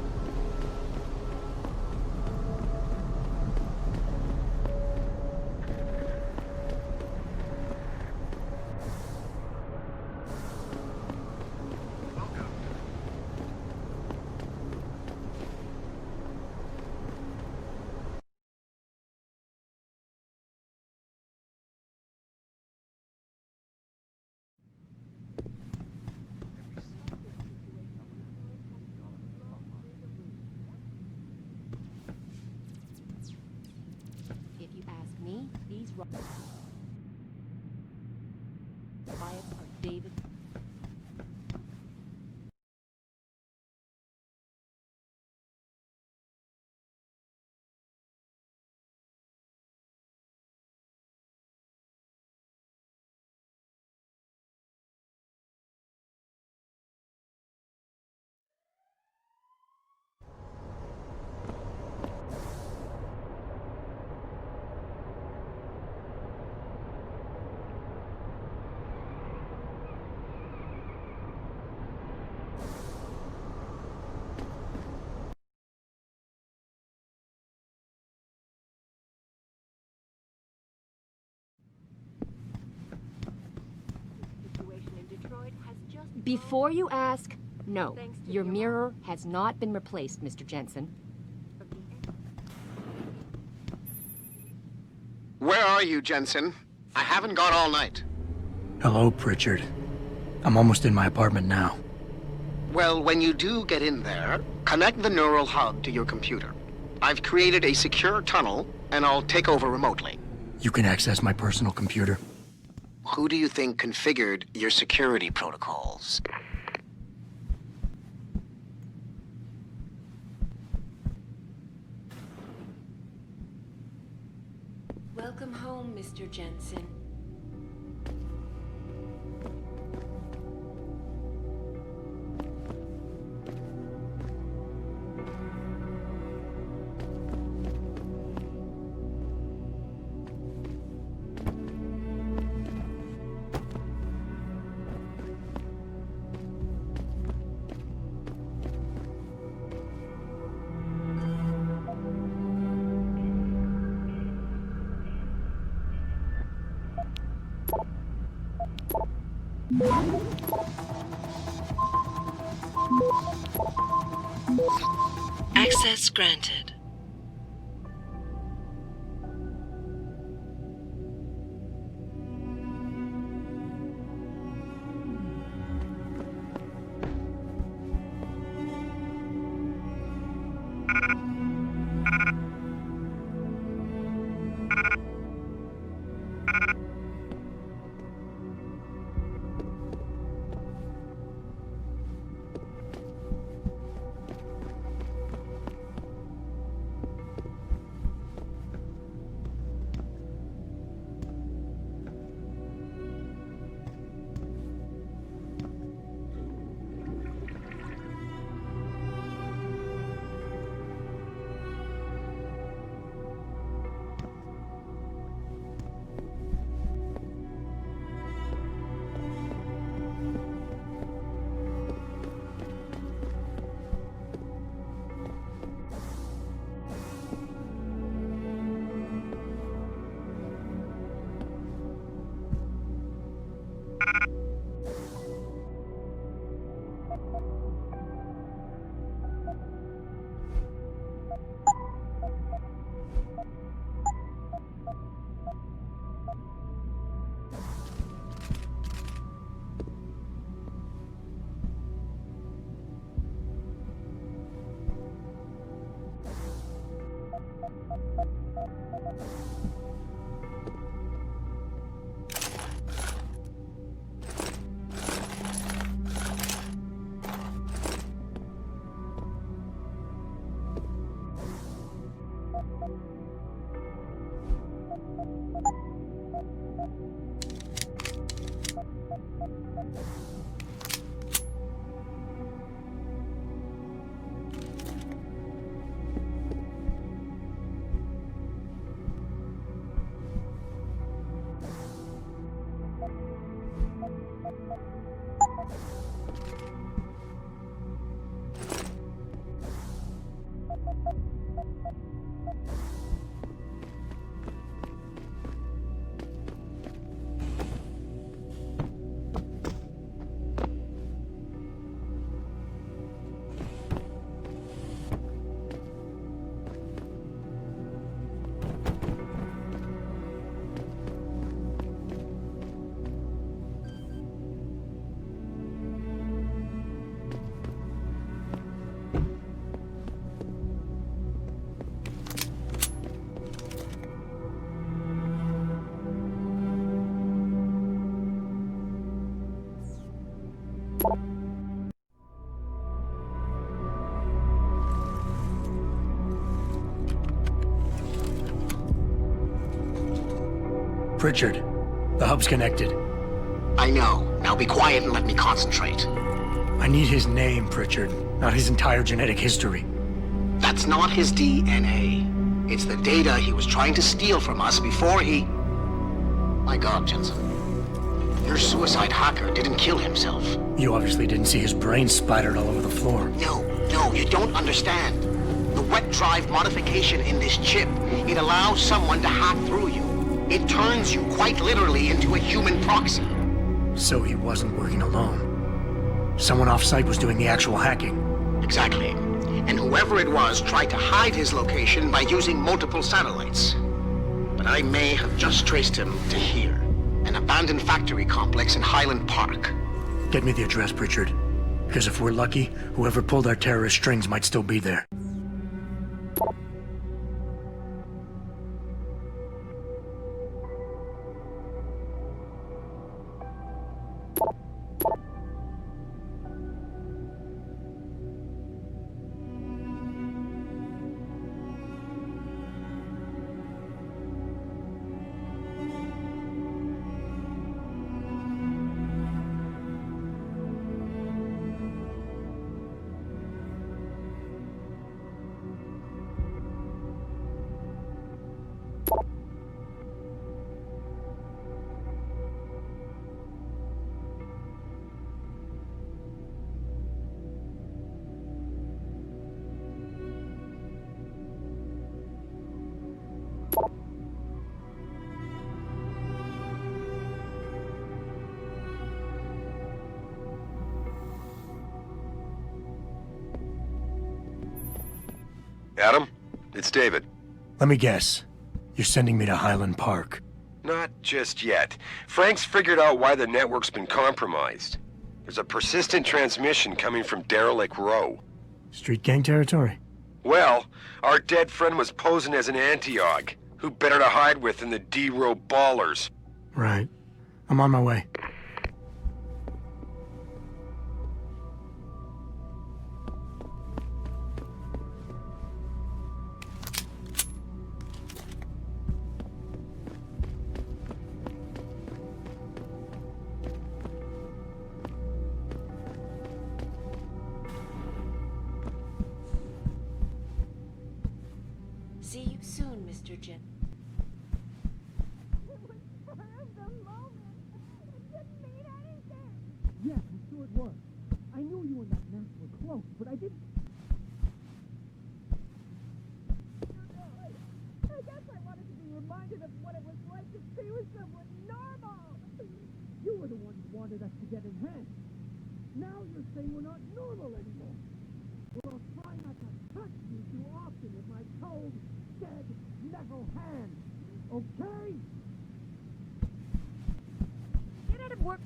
If you ask me, these riots are David. Before you ask, no. Your mirror has not been replaced, Mr. Jensen. Where are you, Jensen? I haven't got all night. Hello, Pritchard. I'm almost in my apartment now. Well, when you do get in there, connect the neural hub to your computer. I've created a secure tunnel, and I'll take over remotely. You can access my personal computer. Who do you think configured your security protocols? Welcome home, Mr. Jensen. Access granted. Pritchard, the hub's connected. I know. Now be quiet and let me concentrate. I need his name, Pritchard, not his entire genetic history. That's not his DNA. It's the data he was trying to steal from us before he... My God, Jensen. Your suicide hacker didn't kill himself. You obviously didn't see his brain splattered all over the floor. No, you don't understand. The wet drive modification in this chip, it allows someone to hack through you. It turns you quite literally into a human proxy. So he wasn't working alone. Someone off-site was doing the actual hacking. Exactly. And whoever it was tried to hide his location by using multiple satellites. But I may have just traced him to here. An abandoned factory complex in Highland Park. Get me the address, Pritchard. Because if we're lucky, whoever pulled our terrorist strings might still be there. Adam, it's David. Let me guess. You're sending me to Highland Park. Not just yet. Frank's figured out why the network's been compromised. There's a persistent transmission coming from Derelict Row. Street gang territory? Well, our dead friend was posing as an Antioch. Who better to hide with than the D-Row ballers? Right. I'm on my way. See you soon, Mr. Jen. Yes, I'm sure it was. I knew you and that mess were close, but I didn't... I guess I wanted to be reminded of what it was like to be with someone normal. You were the one who wanted us to get enhanced. Now you're saying we're not normal anymore. Well, I'll try not to touch you too often with my cold, dead, metal hands. Okay? Get out of work.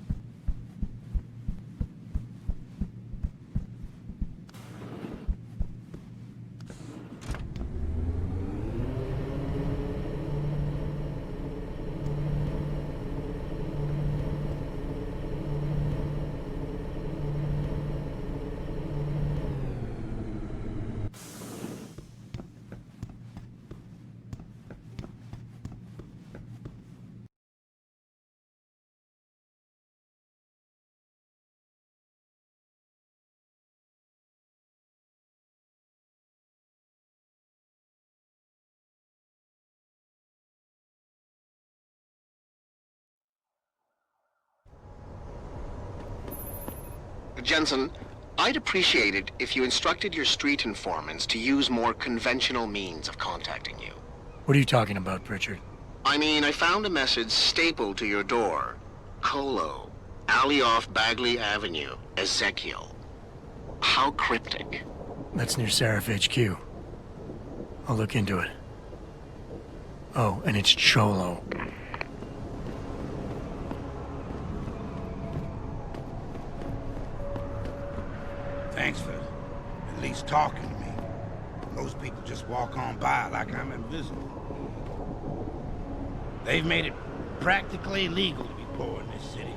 Jensen, I'd appreciate it if you instructed your street informants to use more conventional means of contacting you. What are you talking about, Pritchard? I mean, I found a message stapled to your door. Colo, alley off Bagley Avenue, Ezekiel. How cryptic. That's near Seraph HQ. I'll look into it. Oh, and it's Cholo. Thanks for at least talking to me. Most people just walk on by like I'm invisible. They've made it practically illegal to be poor in this city.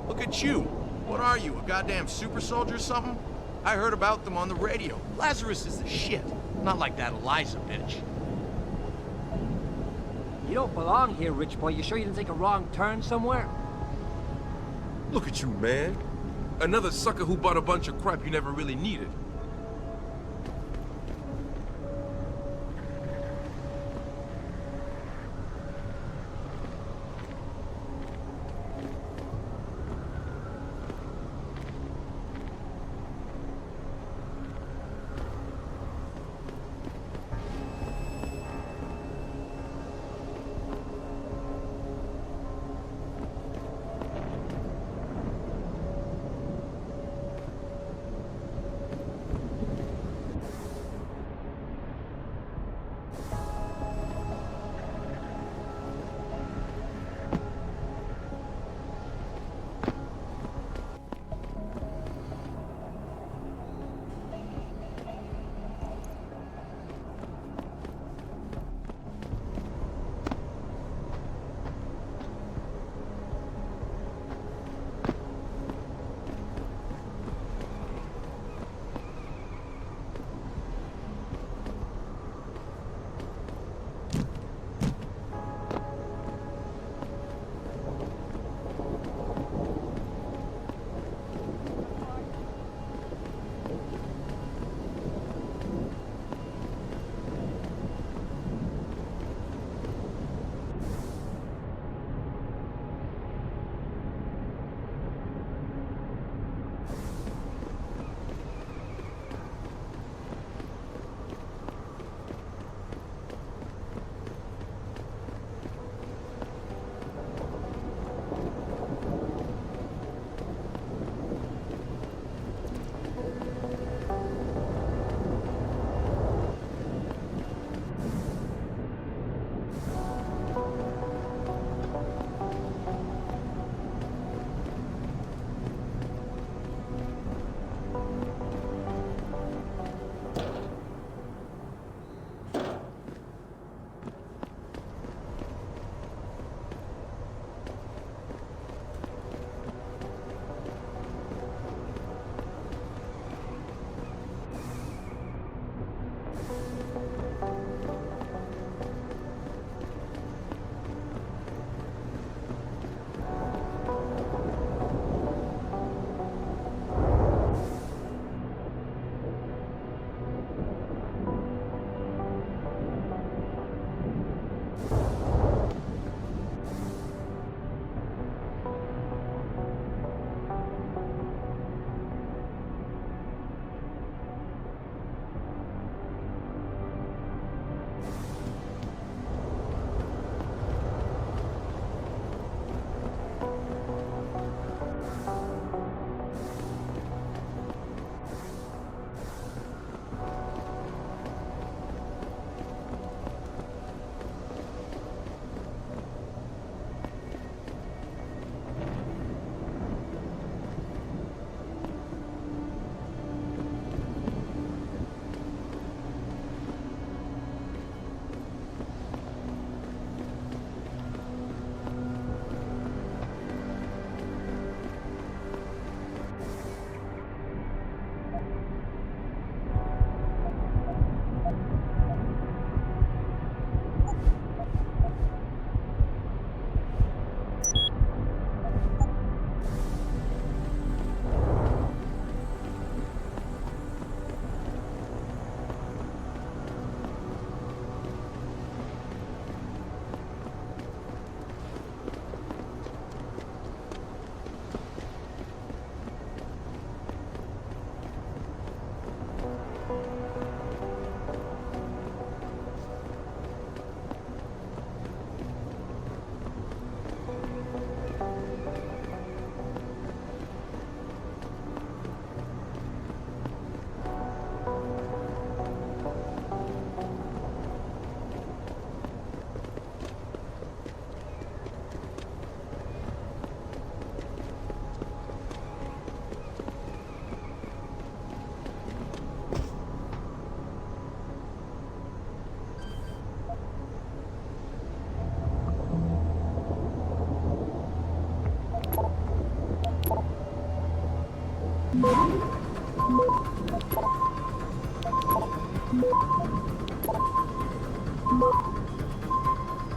Look at you. What are you, a goddamn super soldier or something? I heard about them on the radio. Lazarus is the shit. Not like that Eliza bitch. You don't belong here, rich boy. You sure you didn't take a wrong turn somewhere? Look at you, man. Another sucker who bought a bunch of crap you never really needed.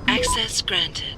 Access granted.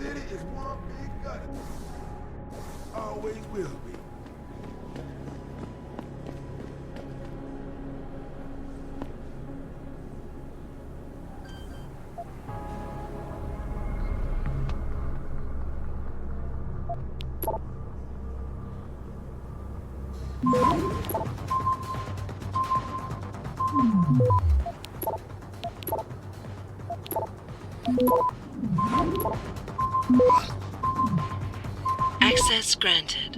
city is one big gutter. Always will be. Access granted.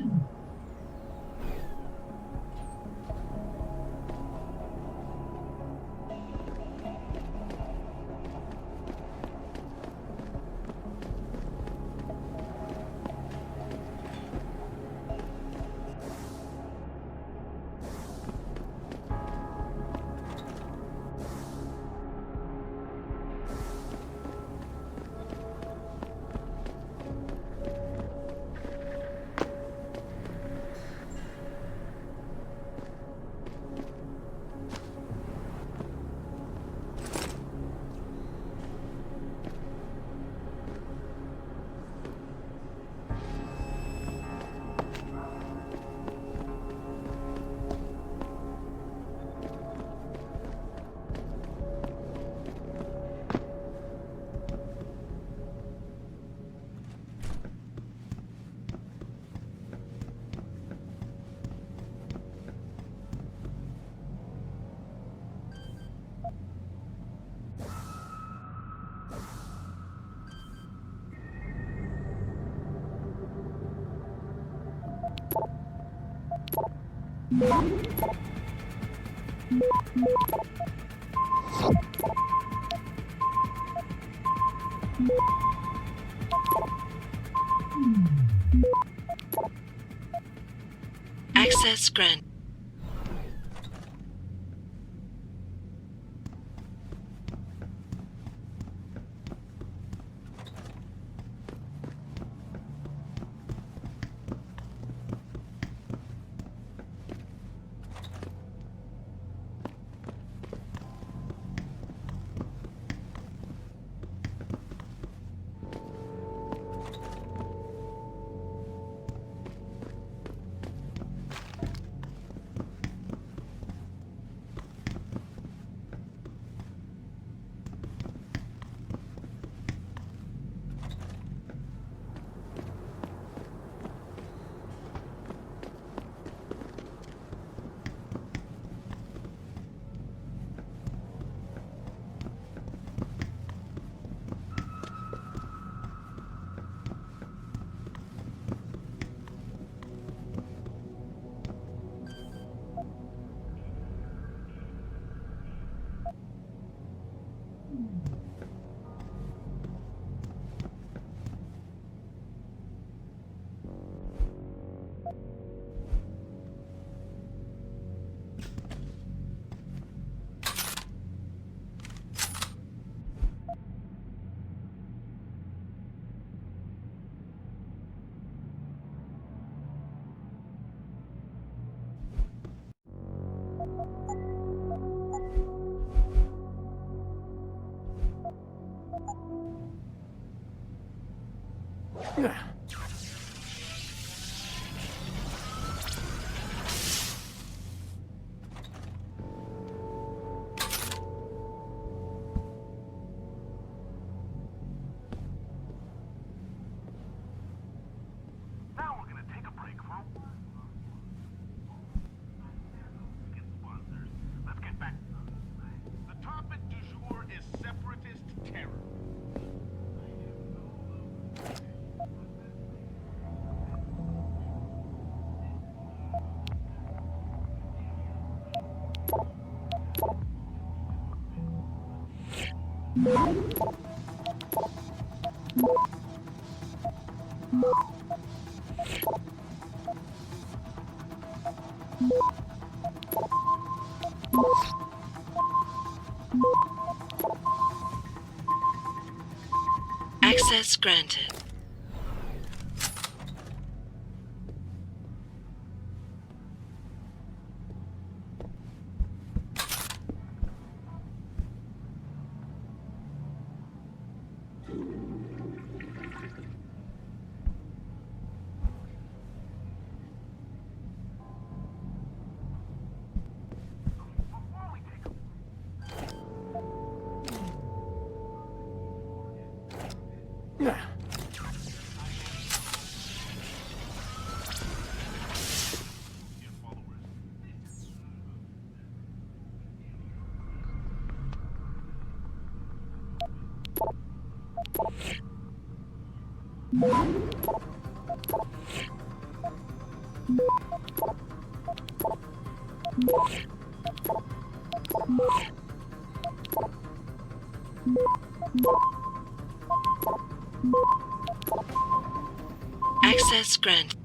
Access granted. Access granted. Access granted.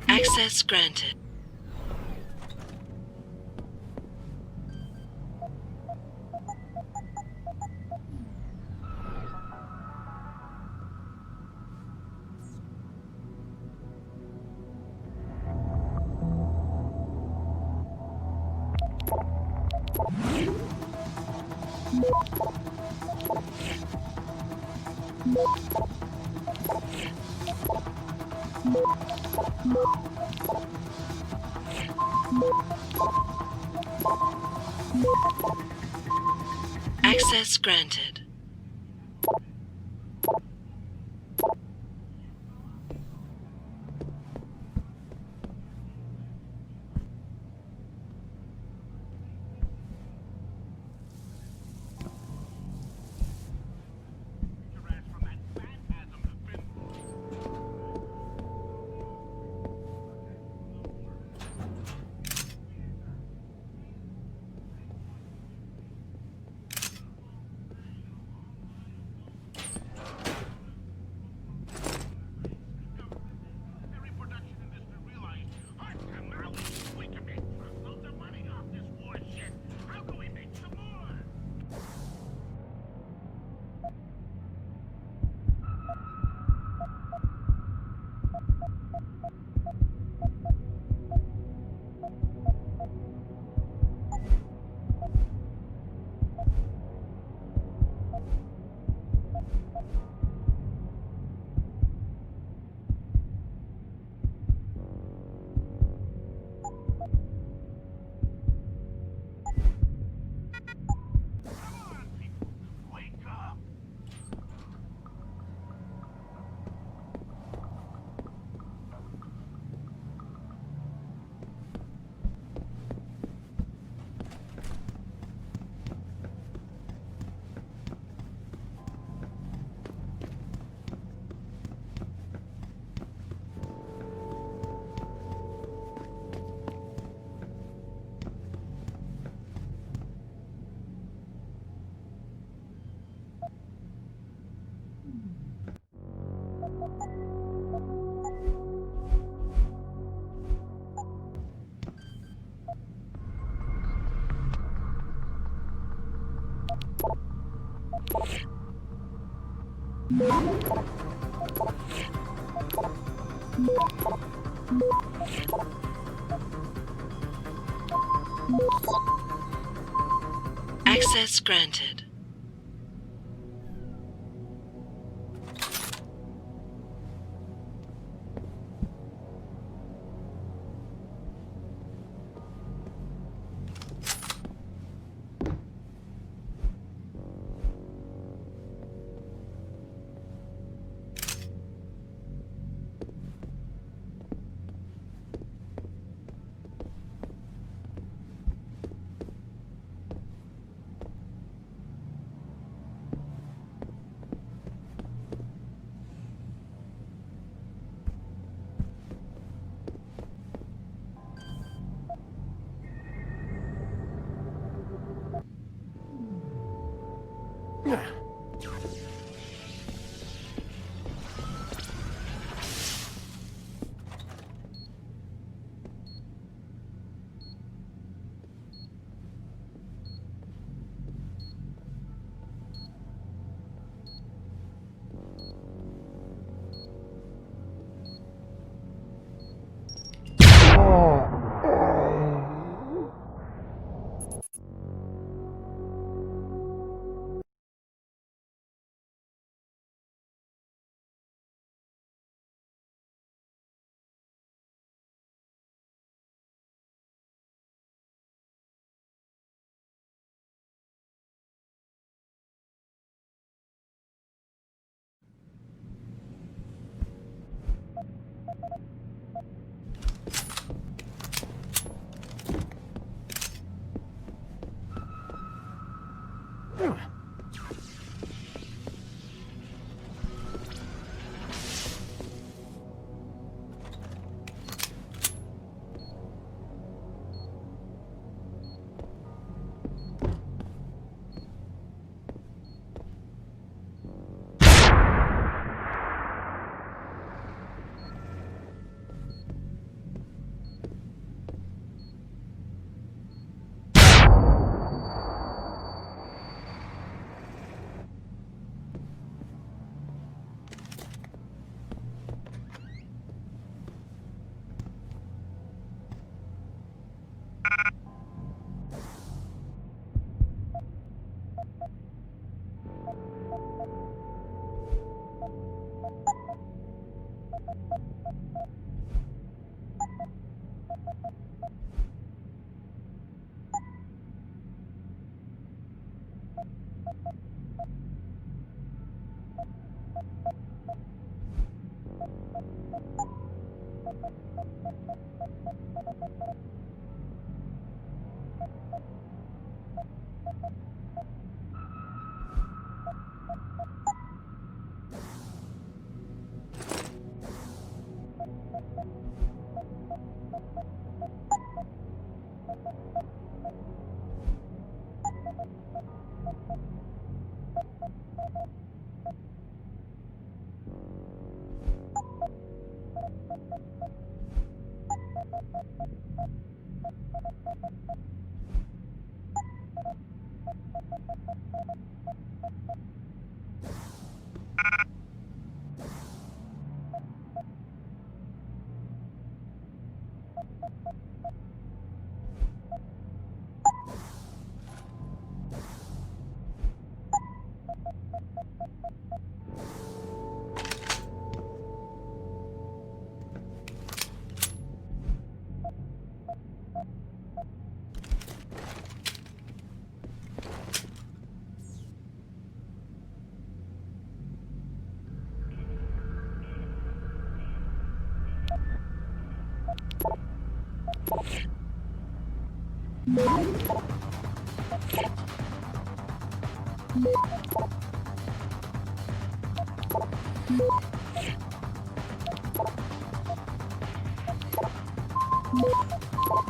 Access granted. Access granted. Access granted.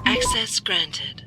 Access granted.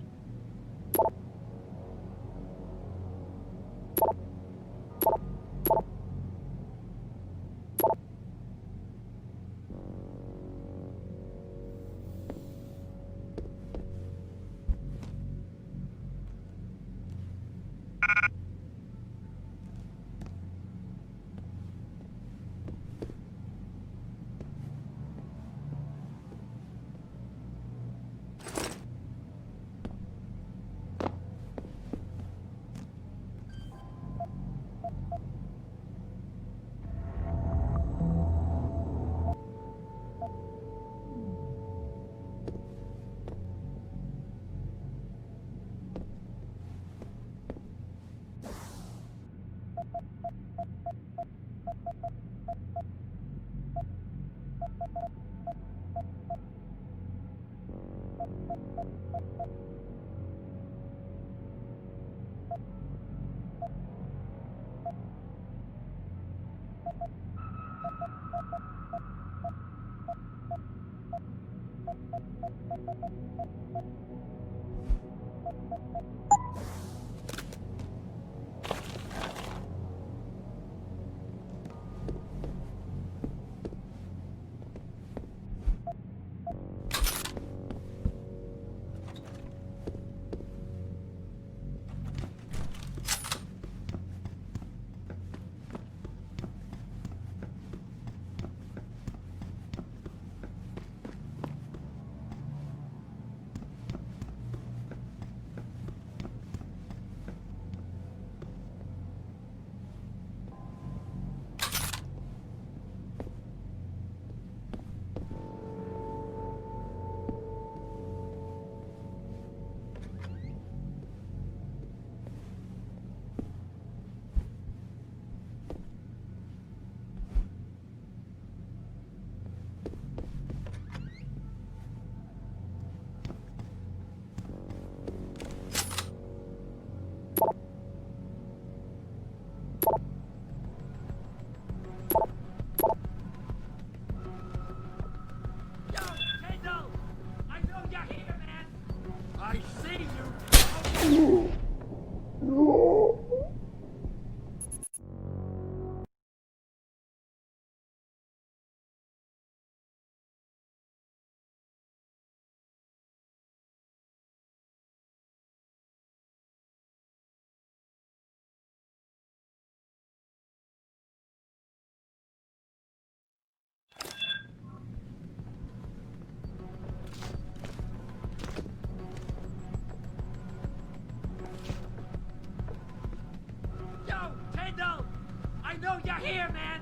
I know you're here, man!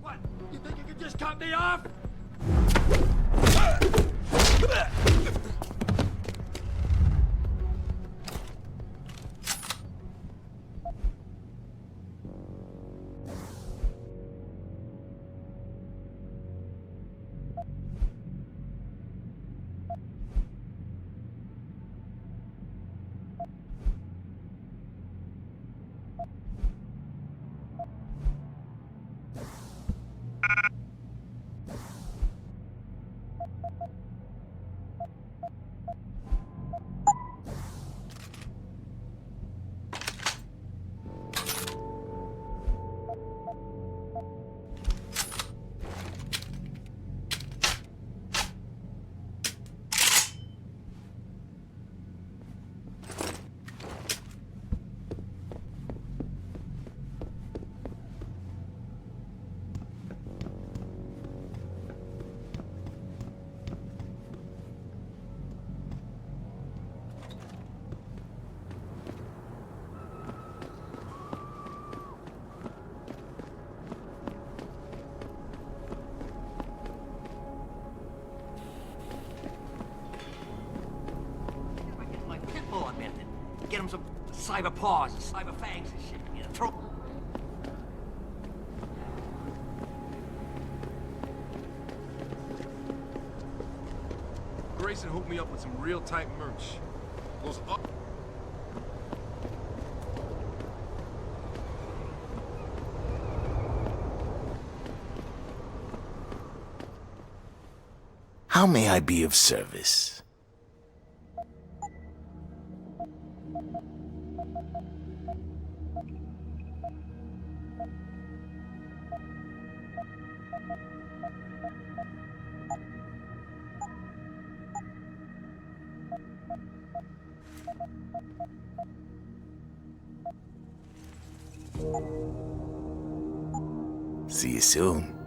What? You think you can just cut me off? Get him some cyber paws, cyber fangs and shit. You know, throw... price and hook me up with some real tight merch. Those How may I be of service? See you soon.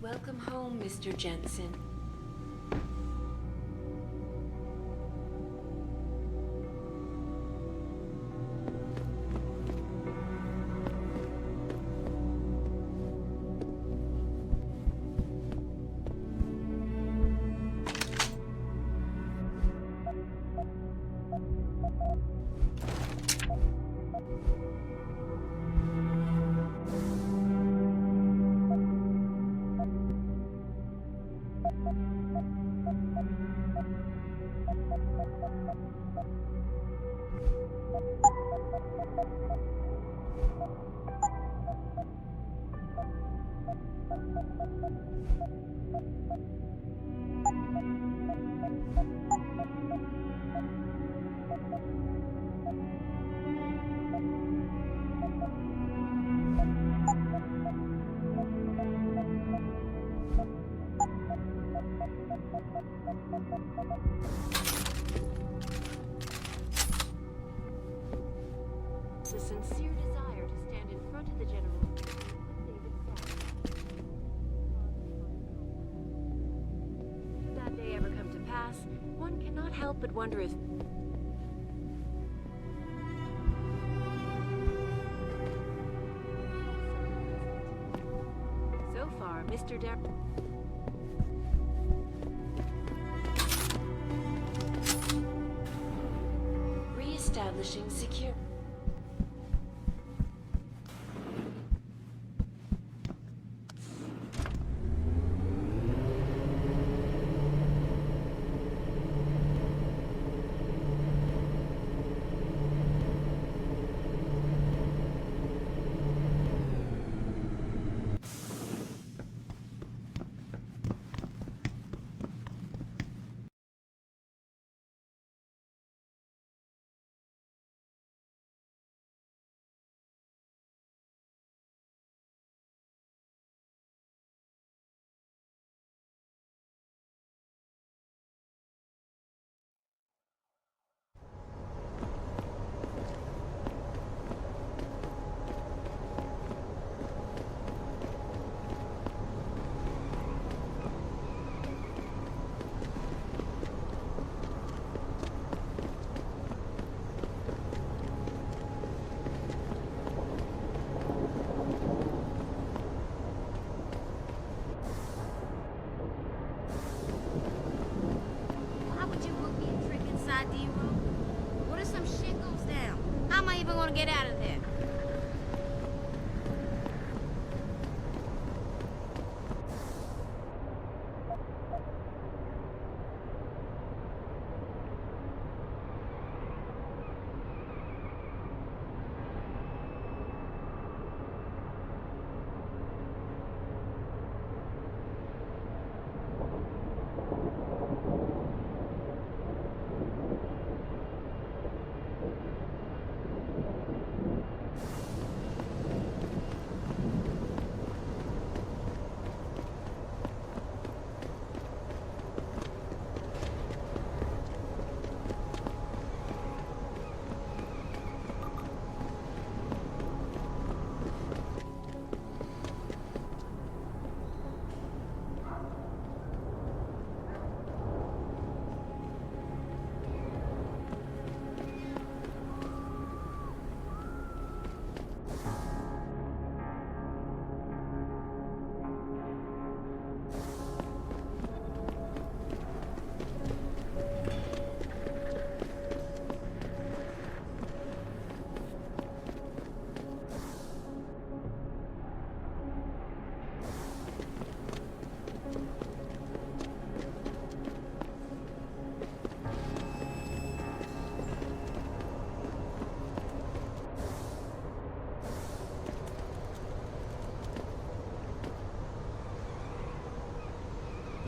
Welcome home, Mr. Jensen. It's a sincere desire to stand in front of the general. Should that day ever come to pass, one cannot help but wonder if so far, Mr. Re-establishing secure. What if some shit goes down? How am I even gonna get out of there?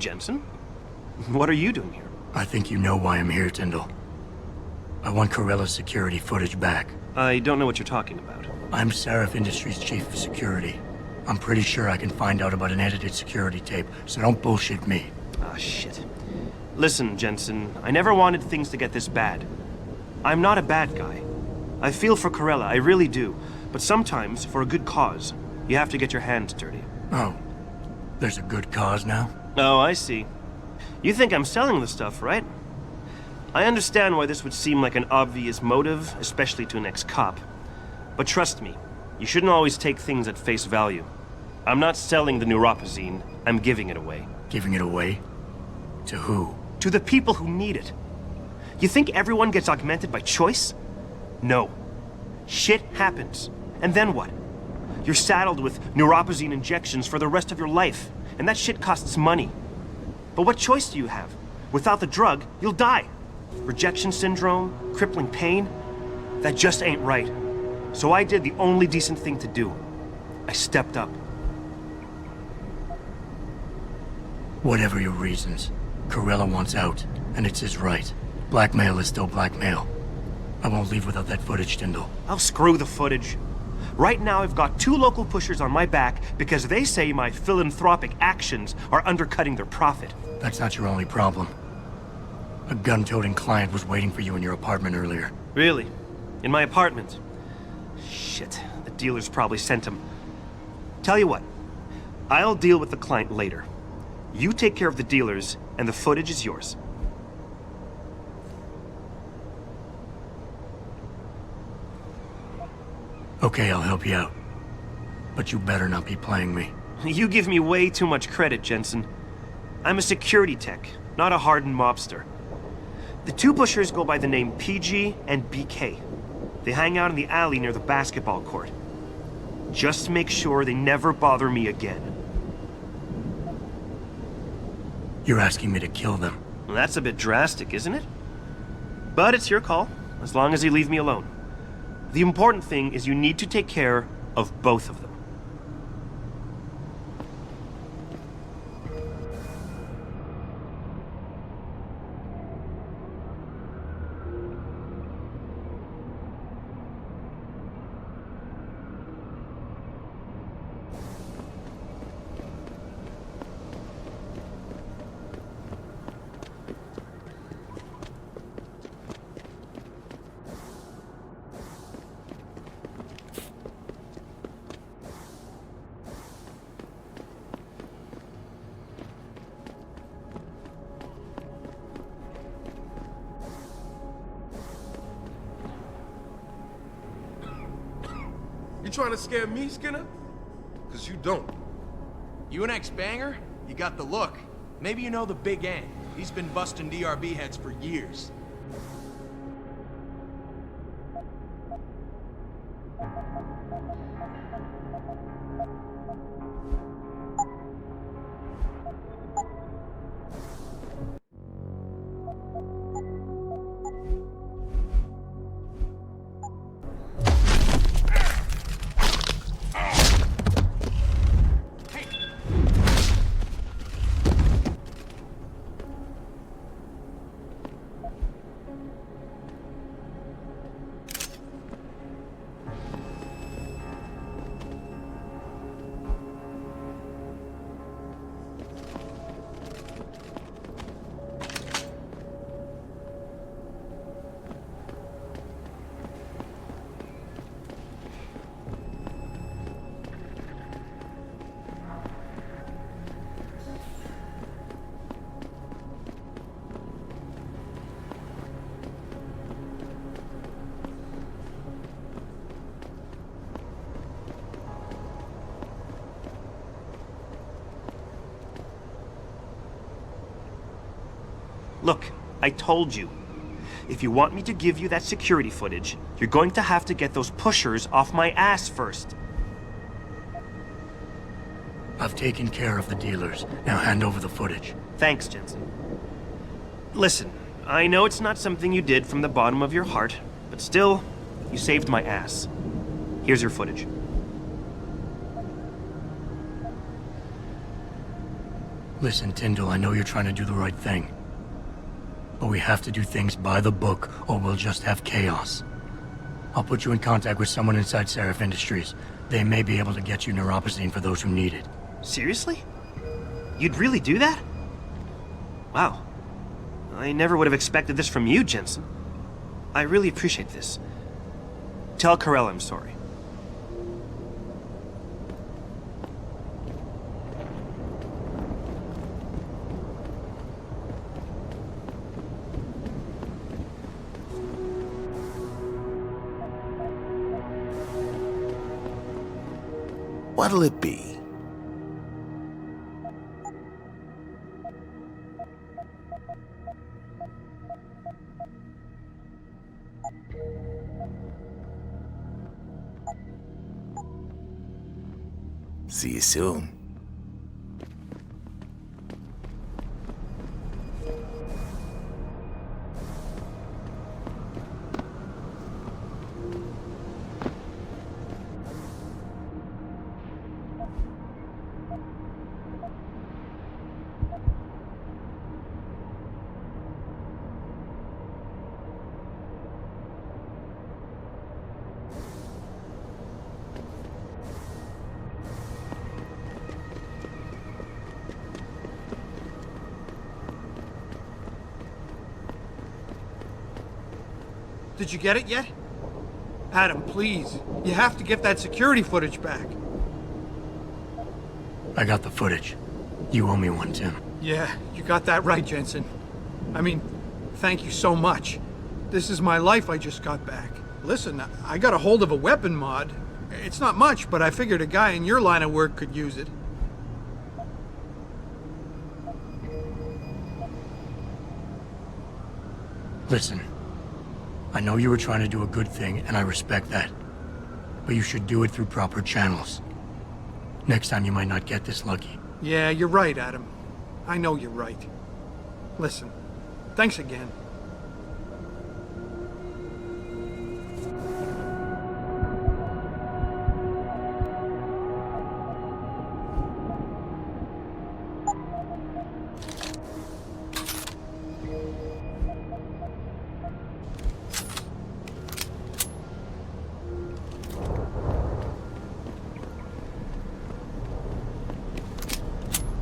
Jensen? What are you doing here? I think you know why I'm here, Tyndall. I want Corella's security footage back. I don't know what you're talking about. I'm Seraph Industries' chief of security. I'm pretty sure I can find out about an edited security tape, so don't bullshit me. Ah, shit. Listen, Jensen, I never wanted things to get this bad. I'm not a bad guy. I feel for Corella, I really do. But sometimes, for a good cause, you have to get your hands dirty. Oh. There's a good cause now? Oh, I see. You think I'm selling the stuff, right? I understand why this would seem like an obvious motive, especially to an ex-cop. But trust me, you shouldn't always take things at face value. I'm not selling the neuropazine, I'm giving it away. Giving it away? To who? To the people who need it. You think everyone gets augmented by choice? No. Shit happens. And then what? You're saddled with neuropazine injections for the rest of your life, and that shit costs money. But what choice do you have? Without the drug, you'll die. Rejection syndrome, crippling pain, that just ain't right. So I did the only decent thing to do. I stepped up. Whatever your reasons, Corella wants out, and it's his right. Blackmail is still blackmail. I won't leave without that footage, Tyndall. I'll screw the footage. Right now I've got 2 local pushers on my back because they say my philanthropic actions are undercutting their profit. That's not your only problem. A gun-toting client was waiting for you in your apartment earlier. Really? In my apartment? Shit, the dealers probably sent him. Tell you what, I'll deal with the client later. You take care of the dealers, and the footage is yours. Okay, I'll help you out. But you better not be playing me. You give me way too much credit, Jensen. I'm a security tech, not a hardened mobster. The 2 pushers go by the name PG and BK. They hang out in the alley near the basketball court. Just make sure they never bother me again. You're asking me to kill them. Well, that's a bit drastic, isn't it? But it's your call, as long as you leave me alone. The important thing is you need to take care of both of them. You trying to scare me, Skinner? Because you don't. You an ex-banger? You got the look. Maybe you know the Big Ant. He's been busting DRB heads for years. Look, I told you. If you want me to give you that security footage, you're going to have to get those pushers off my ass first. I've taken care of the dealers. Now hand over the footage. Thanks, Jensen. Listen, I know it's not something you did from the bottom of your heart, but still, you saved my ass. Here's your footage. Listen, Tyndall, I know you're trying to do the right thing. But we have to do things by the book, or we'll just have chaos. I'll put you in contact with someone inside Seraph Industries. They may be able to get you neuropazine for those who need it. Seriously? You'd really do that? Wow. I never would have expected this from you, Jensen. I really appreciate this. Tell Corella I'm sorry. What'll it be? See you soon. Did you get it yet? Adam, please. You have to get that security footage back. I got the footage. You owe me one, Tim. Yeah, you got that right, Jensen. I mean, thank you so much. This is my life I just got back. Listen, I got a hold of a weapon mod. It's not much, but I figured a guy in your line of work could use it. Listen, I know you were trying to do a good thing, and I respect that. But you should do it through proper channels. Next time you might not get this lucky. Yeah, you're right, Adam. I know you're right. Listen, thanks again.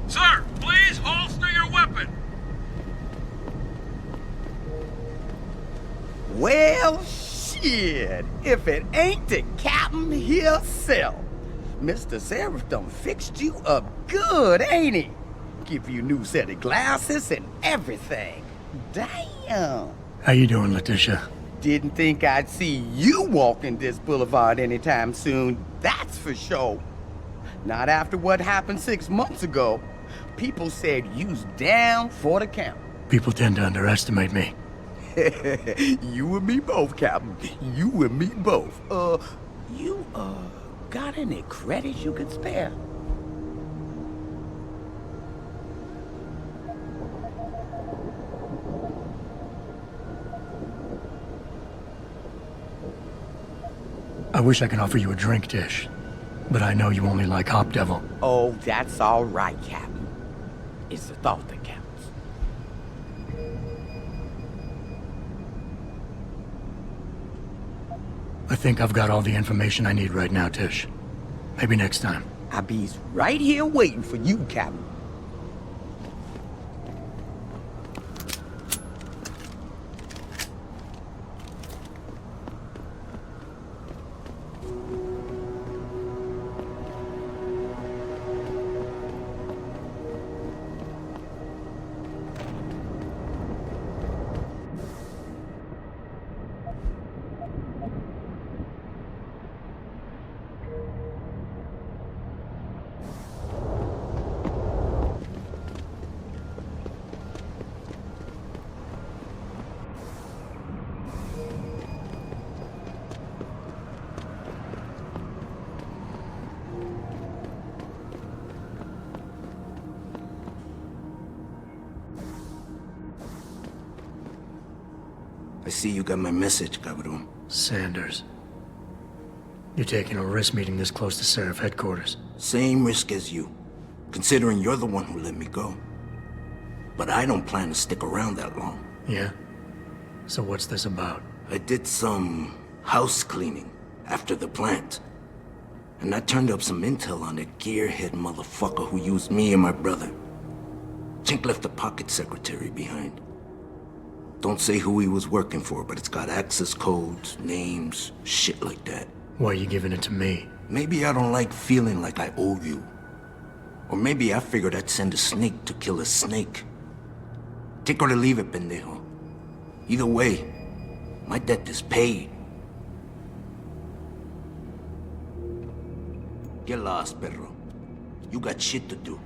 Sir, please holster your weapon. Well, shit. If it ain't the captain himself. Mr. Seraph done fixed you up good, ain't he? Give you a new set of glasses and everything. Damn. How you doing, Letitia? Didn't think I'd see you walking this boulevard anytime soon, that's for sure. Not after what happened 6 months ago. People said you's down for the count. People tend to underestimate me. You and me both, Captain. You and me both. You, got any credits you could spare? I wish I could offer you a drink, Tish. But I know you only like Hop Devil. Oh, that's all right, Captain. It's the thought that counts. I think I've got all the information I need right now, Tish. Maybe next time. I be's right here waiting for you, Captain. I see you got my message, cabrón. Sanders. You're taking a risk meeting this close to Seraph headquarters. Same risk as you, considering you're the one who let me go. But I don't plan to stick around that long. Yeah? So what's this about? I did some house cleaning after the plant. And I turned up some intel on that gearhead motherfucker who used me and my brother. Chink left the pocket secretary behind. Don't say who he was working for, but it's got access codes, names, shit like that. Why are you giving it to me? Maybe I don't like feeling like I owe you. Or maybe I figured I'd send a snake to kill a snake. Take or leave it, pendejo. Either way, my debt is paid. Get lost, perro. You got shit to do.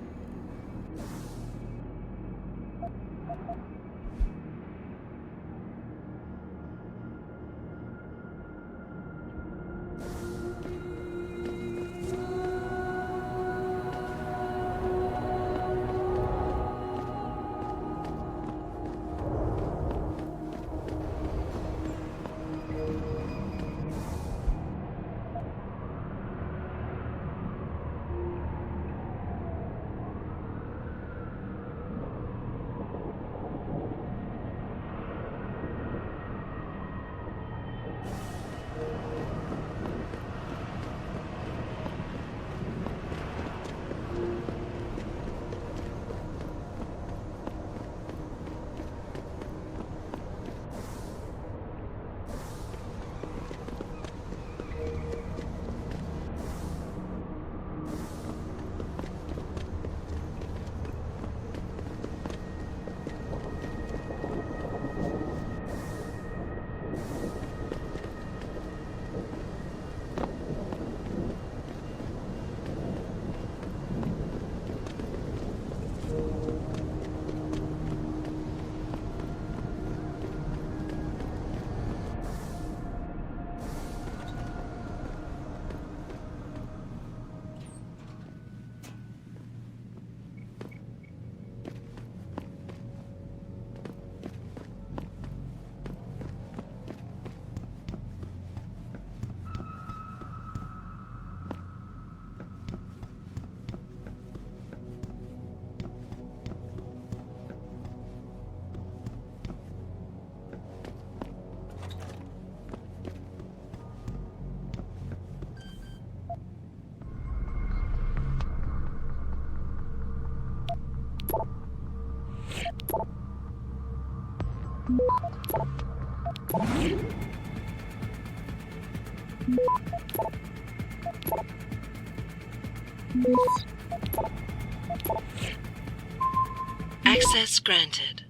Access granted.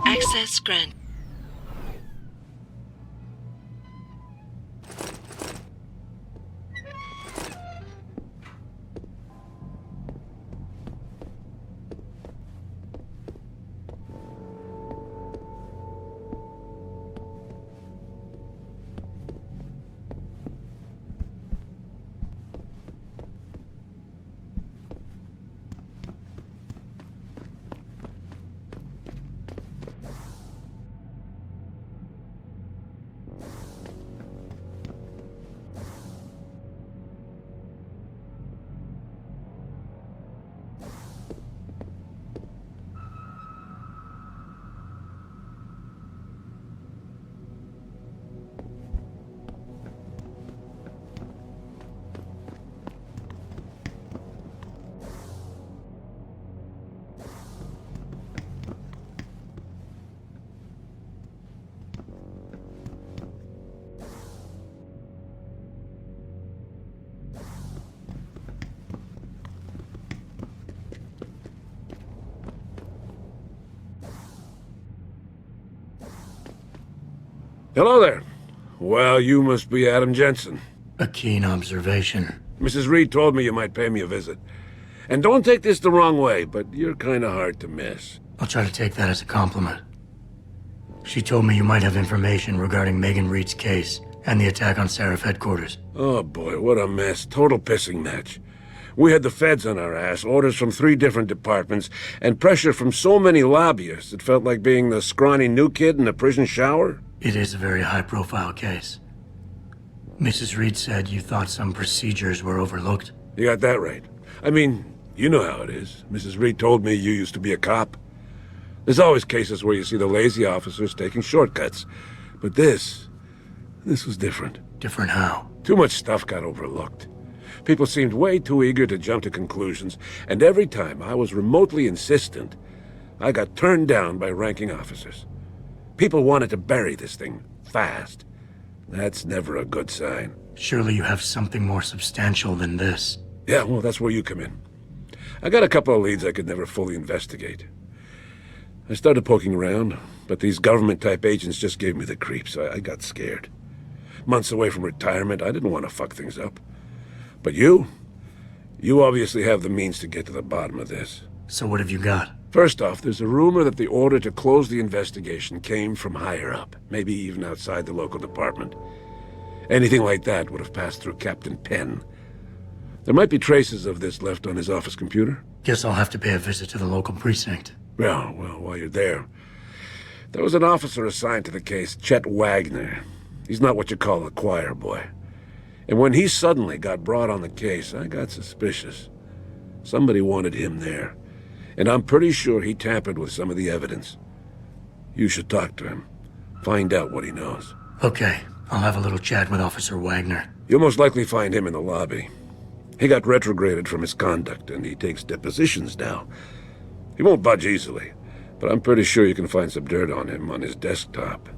Access granted. Hello there. Well, you must be Adam Jensen. A keen observation. Mrs. Reed told me you might pay me a visit. And don't take this the wrong way, but you're kind of hard to miss. I'll try to take that as a compliment. She told me you might have information regarding Megan Reed's case and the attack on Seraph headquarters. Oh boy, what a mess. Total pissing match. We had the feds on our ass, orders from 3 different departments, and pressure from so many lobbyists it felt like being the scrawny new kid in a prison shower. It is a very high-profile case. Mrs. Reed said you thought some procedures were overlooked. You got that right. I mean, you know how it is. Mrs. Reed told me you used to be a cop. There's always cases where you see the lazy officers taking shortcuts. But this was different. Different how? Too much stuff got overlooked. People seemed way too eager to jump to conclusions, and every time I was remotely insistent, I got turned down by ranking officers. People wanted to bury this thing fast. That's never a good sign. Surely you have something more substantial than this. Yeah, well, that's where you come in. I got a couple of leads I could never fully investigate. I started poking around, but these government-type agents just gave me the creeps. I got scared. Months away from retirement, I didn't want to fuck things up. But you obviously have the means to get to the bottom of this. So what have you got? First off, there's a rumor that the order to close the investigation came from higher up, maybe even outside the local department. Anything like that would have passed through Captain Penn. There might be traces of this left on his office computer. Guess I'll have to pay a visit to the local precinct. Well, while you're there, there was an officer assigned to the case, Chet Wagner. He's not what you call a choir boy. And when he suddenly got brought on the case, I got suspicious. Somebody wanted him there. And I'm pretty sure he tampered with some of the evidence. You should talk to him. Find out what he knows. Okay, I'll have a little chat with Officer Wagner. You'll most likely find him in the lobby. He got retrograded from his conduct, and he takes depositions now. He won't budge easily, but I'm pretty sure you can find some dirt on him on his desktop.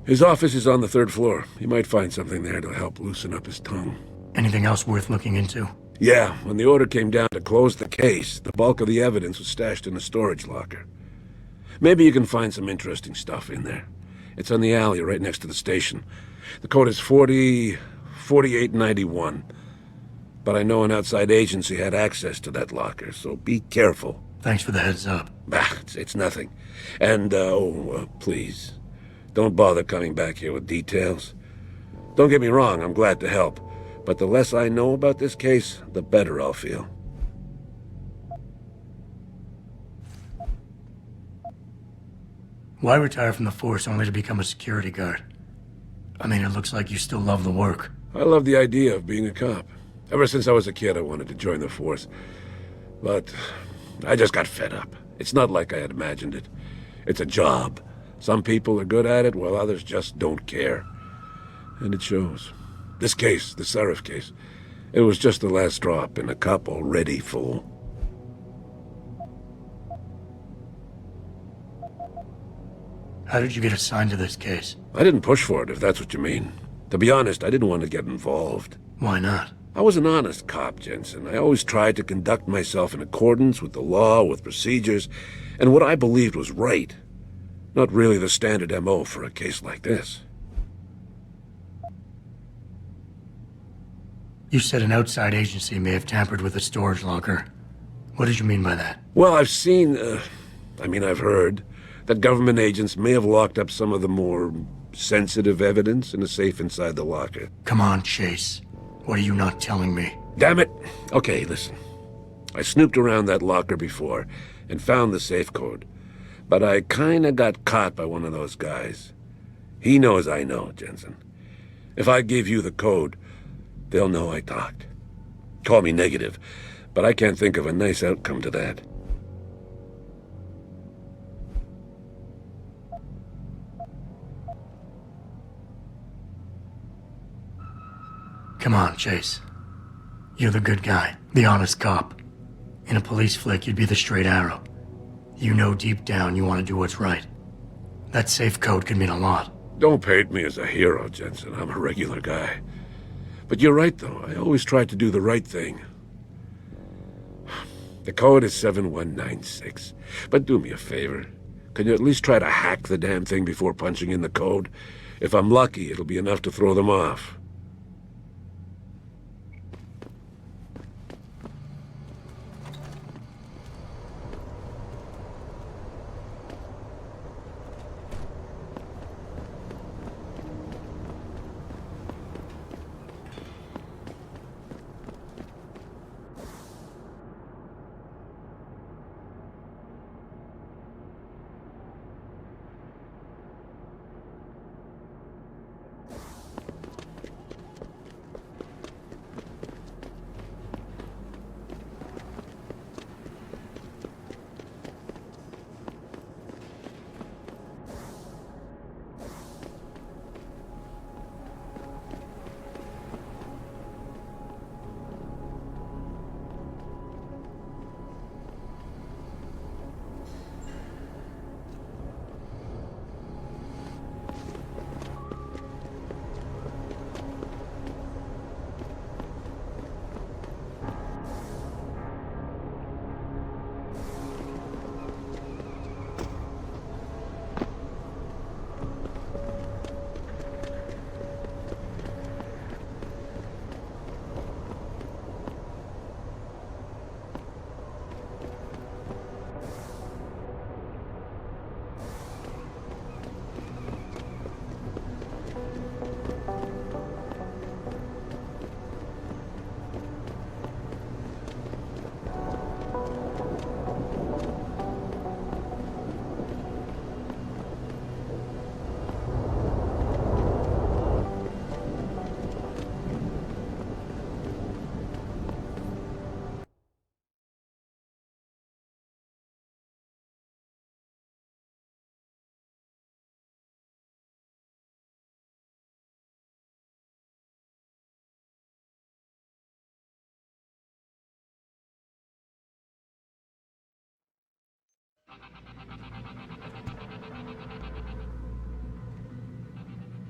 His office is on the 3rd floor. You might find something there to help loosen up his tongue. Anything else worth looking into? Yeah, when the order came down to close the case, the bulk of the evidence was stashed in a storage locker. Maybe you can find some interesting stuff in there. It's on the alley right next to the station. The code is 4891. But I know an outside agency had access to that locker, so be careful. Thanks for the heads up. It's nothing. And, please, don't bother coming back here with details. Don't get me wrong, I'm glad to help. But the less I know about this case, the better I'll feel. Why retire from the force only to become a security guard? I mean, it looks like you still love the work. I love the idea of being a cop. Ever since I was a kid, I wanted to join the force. But I just got fed up. It's not like I had imagined it. It's a job. Some people are good at it, while others just don't care. And it shows. This case, the Seraph case, it was just the last drop in a cup already full. How did you get assigned to this case? I didn't push for it, if that's what you mean. To be honest, I didn't want to get involved. Why not? I was an honest cop, Jensen. I always tried to conduct myself in accordance with the law, with procedures, and what I believed was right. Not really the standard MO for a case like this. You said an outside agency may have tampered with the storage locker. What did you mean by that? Well, I've seen, I've heard that government agents may have locked up some of the more sensitive evidence in a safe inside the locker. Come on, Chase. What are you not telling me? Damn it! Okay, listen. I snooped around that locker before and found the safe code. But I kinda got caught by one of those guys. He knows I know, Jensen. If I give you the code, they'll know I talked. Call me negative, but I can't think of a nice outcome to that. Come on, Chase. You're the good guy, the honest cop. In a police flick, you'd be the straight arrow. You know deep down you want to do what's right. That safe code could mean a lot. Don't paint me as a hero, Jensen. I'm a regular guy. But you're right, though. I always tried to do the right thing. The code is 7196. But do me a favor. Can you at least try to hack the damn thing before punching in the code? If I'm lucky, it'll be enough to throw them off.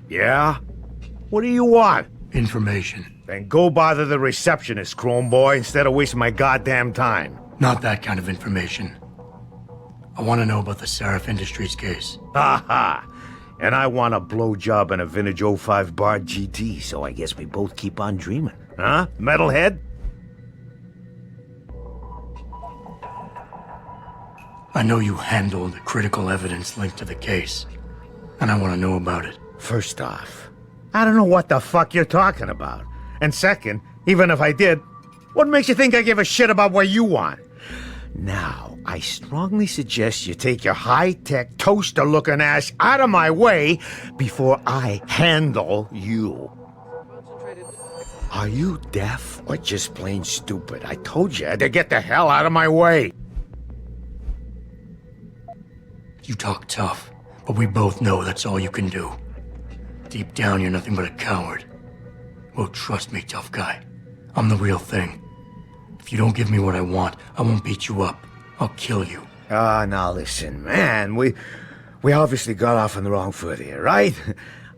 Yeah? What do you want? Information. Then go bother the receptionist, Chrome Boy, instead of wasting my goddamn time. Not that kind of information. I want to know about the Seraph Industries case. Ha ha! And I want a blowjob in a vintage 05 Bar GT, so I guess we both keep on dreaming. Huh, metalhead? I know you handled critical evidence linked to the case, and I want to know about it. First off, I don't know what the fuck you're talking about. And second, even if I did, what makes you think I give a shit about what you want? Now, I strongly suggest you take your high-tech, toaster-looking ass out of my way before I handle you. Are you deaf or just plain stupid? I told you to get the hell out of my way. You talk tough, but we both know that's all you can do. Deep down, you're nothing but a coward. Well, trust me, tough guy. I'm the real thing. If you don't give me what I want, I won't beat you up. I'll kill you. Now listen, man. We obviously got off on the wrong foot here, right?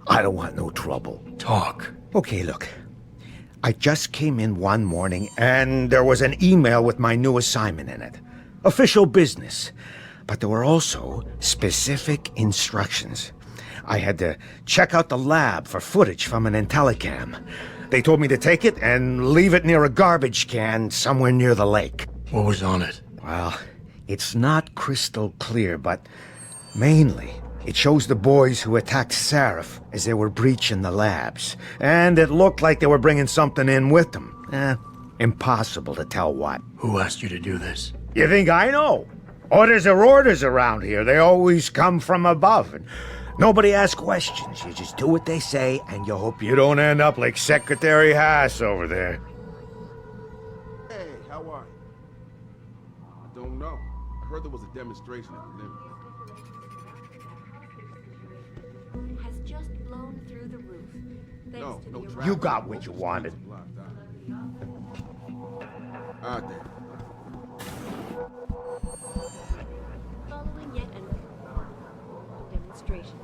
I don't want no trouble. Talk. Okay, look. I just came in one morning, and there was an email with my new assignment in it. Official business. But there were also specific instructions. I had to check out the lab for footage from an Intellicam. They told me to take it and leave it near a garbage can somewhere near the lake. What was on it? Well, it's not crystal clear, but mainly it shows the boys who attacked Seraph as they were breaching the labs. And it looked like they were bringing something in with them. Impossible to tell what. Who asked you to do this? You think I know? Orders are orders around here. They always come from above. And nobody asks questions. You just do what they say, and you hope you don't end up like Secretary Haas over there. Hey, how are you? I don't know. I heard there was a demonstration at the limit. Has just blown through the roof. Thanks to the You got what you wanted. Out there. Following yet another demonstration.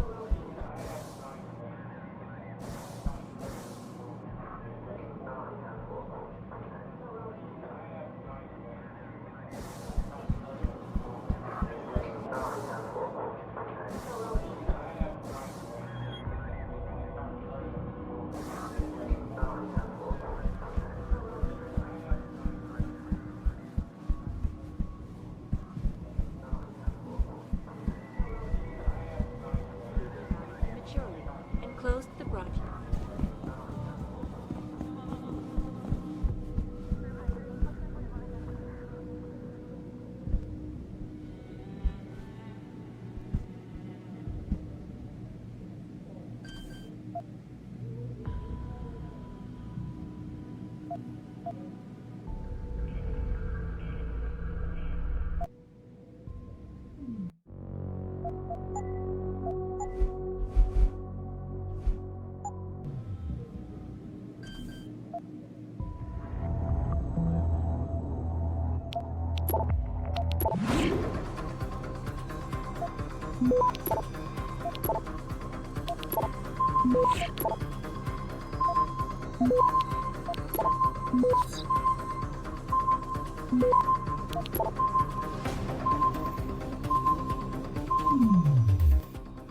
Maturely, and closed the broadcast.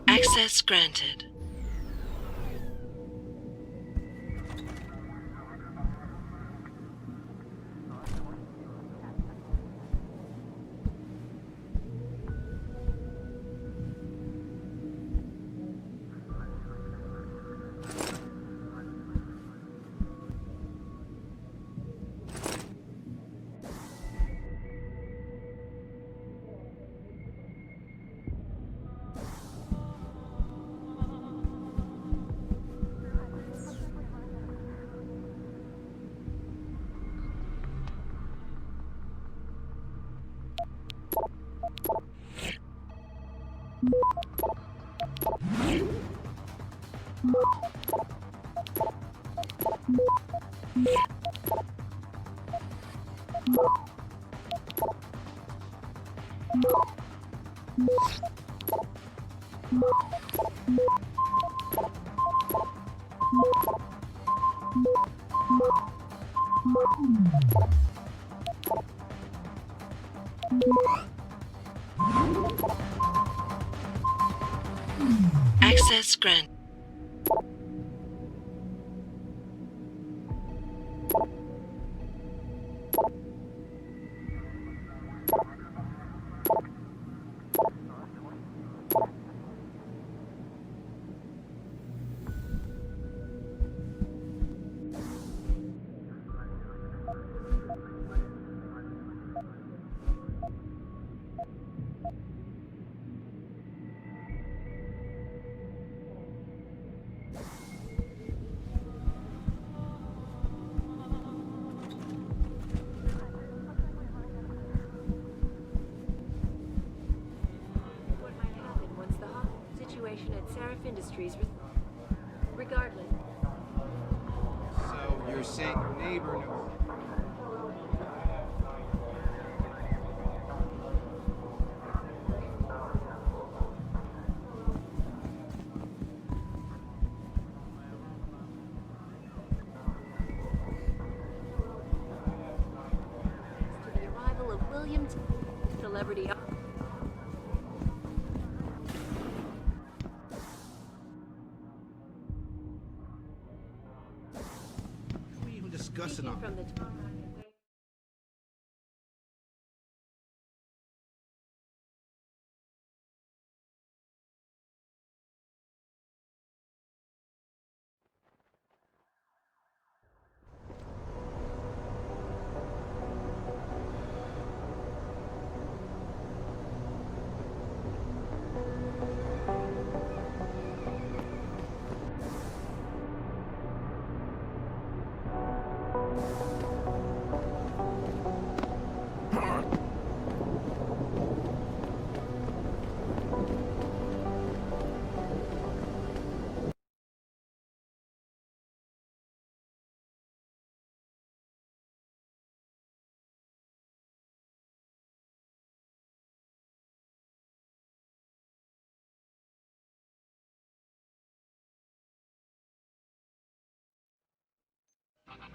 Access granted. Access granted. What might happen once the hostage situation at Seraph Industries regardless. So you're saying your neighbor knew? To the arrival of William celebrity. We even discussing Speaking from the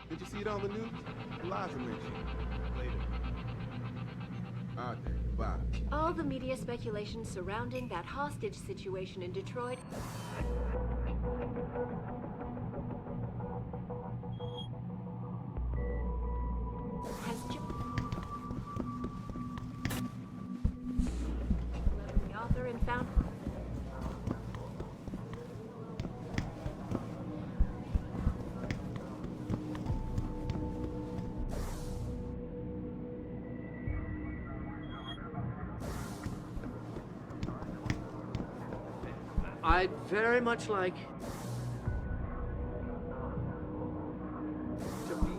Did you see it on the news? Eliza mentioned it. Later. All right, then. Bye. all the media speculation surrounding that hostage situation in Detroit has the author and founder I'd very much like to be.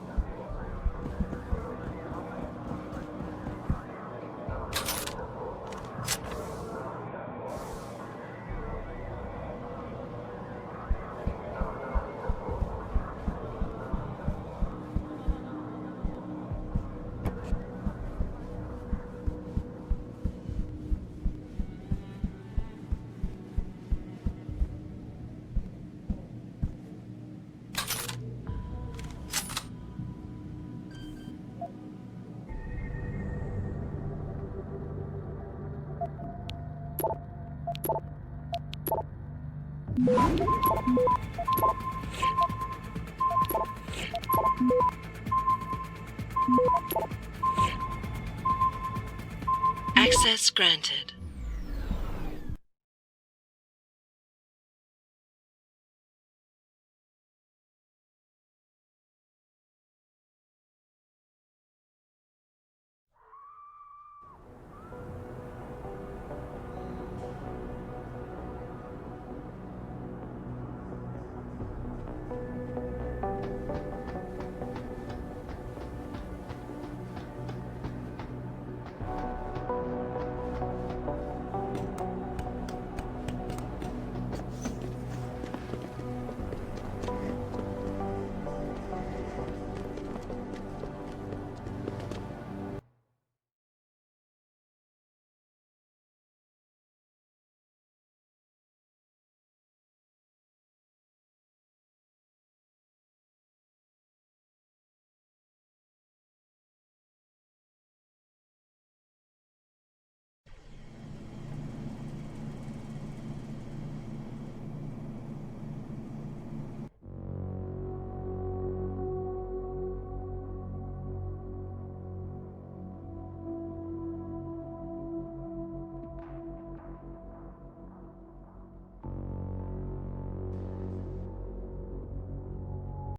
Access granted.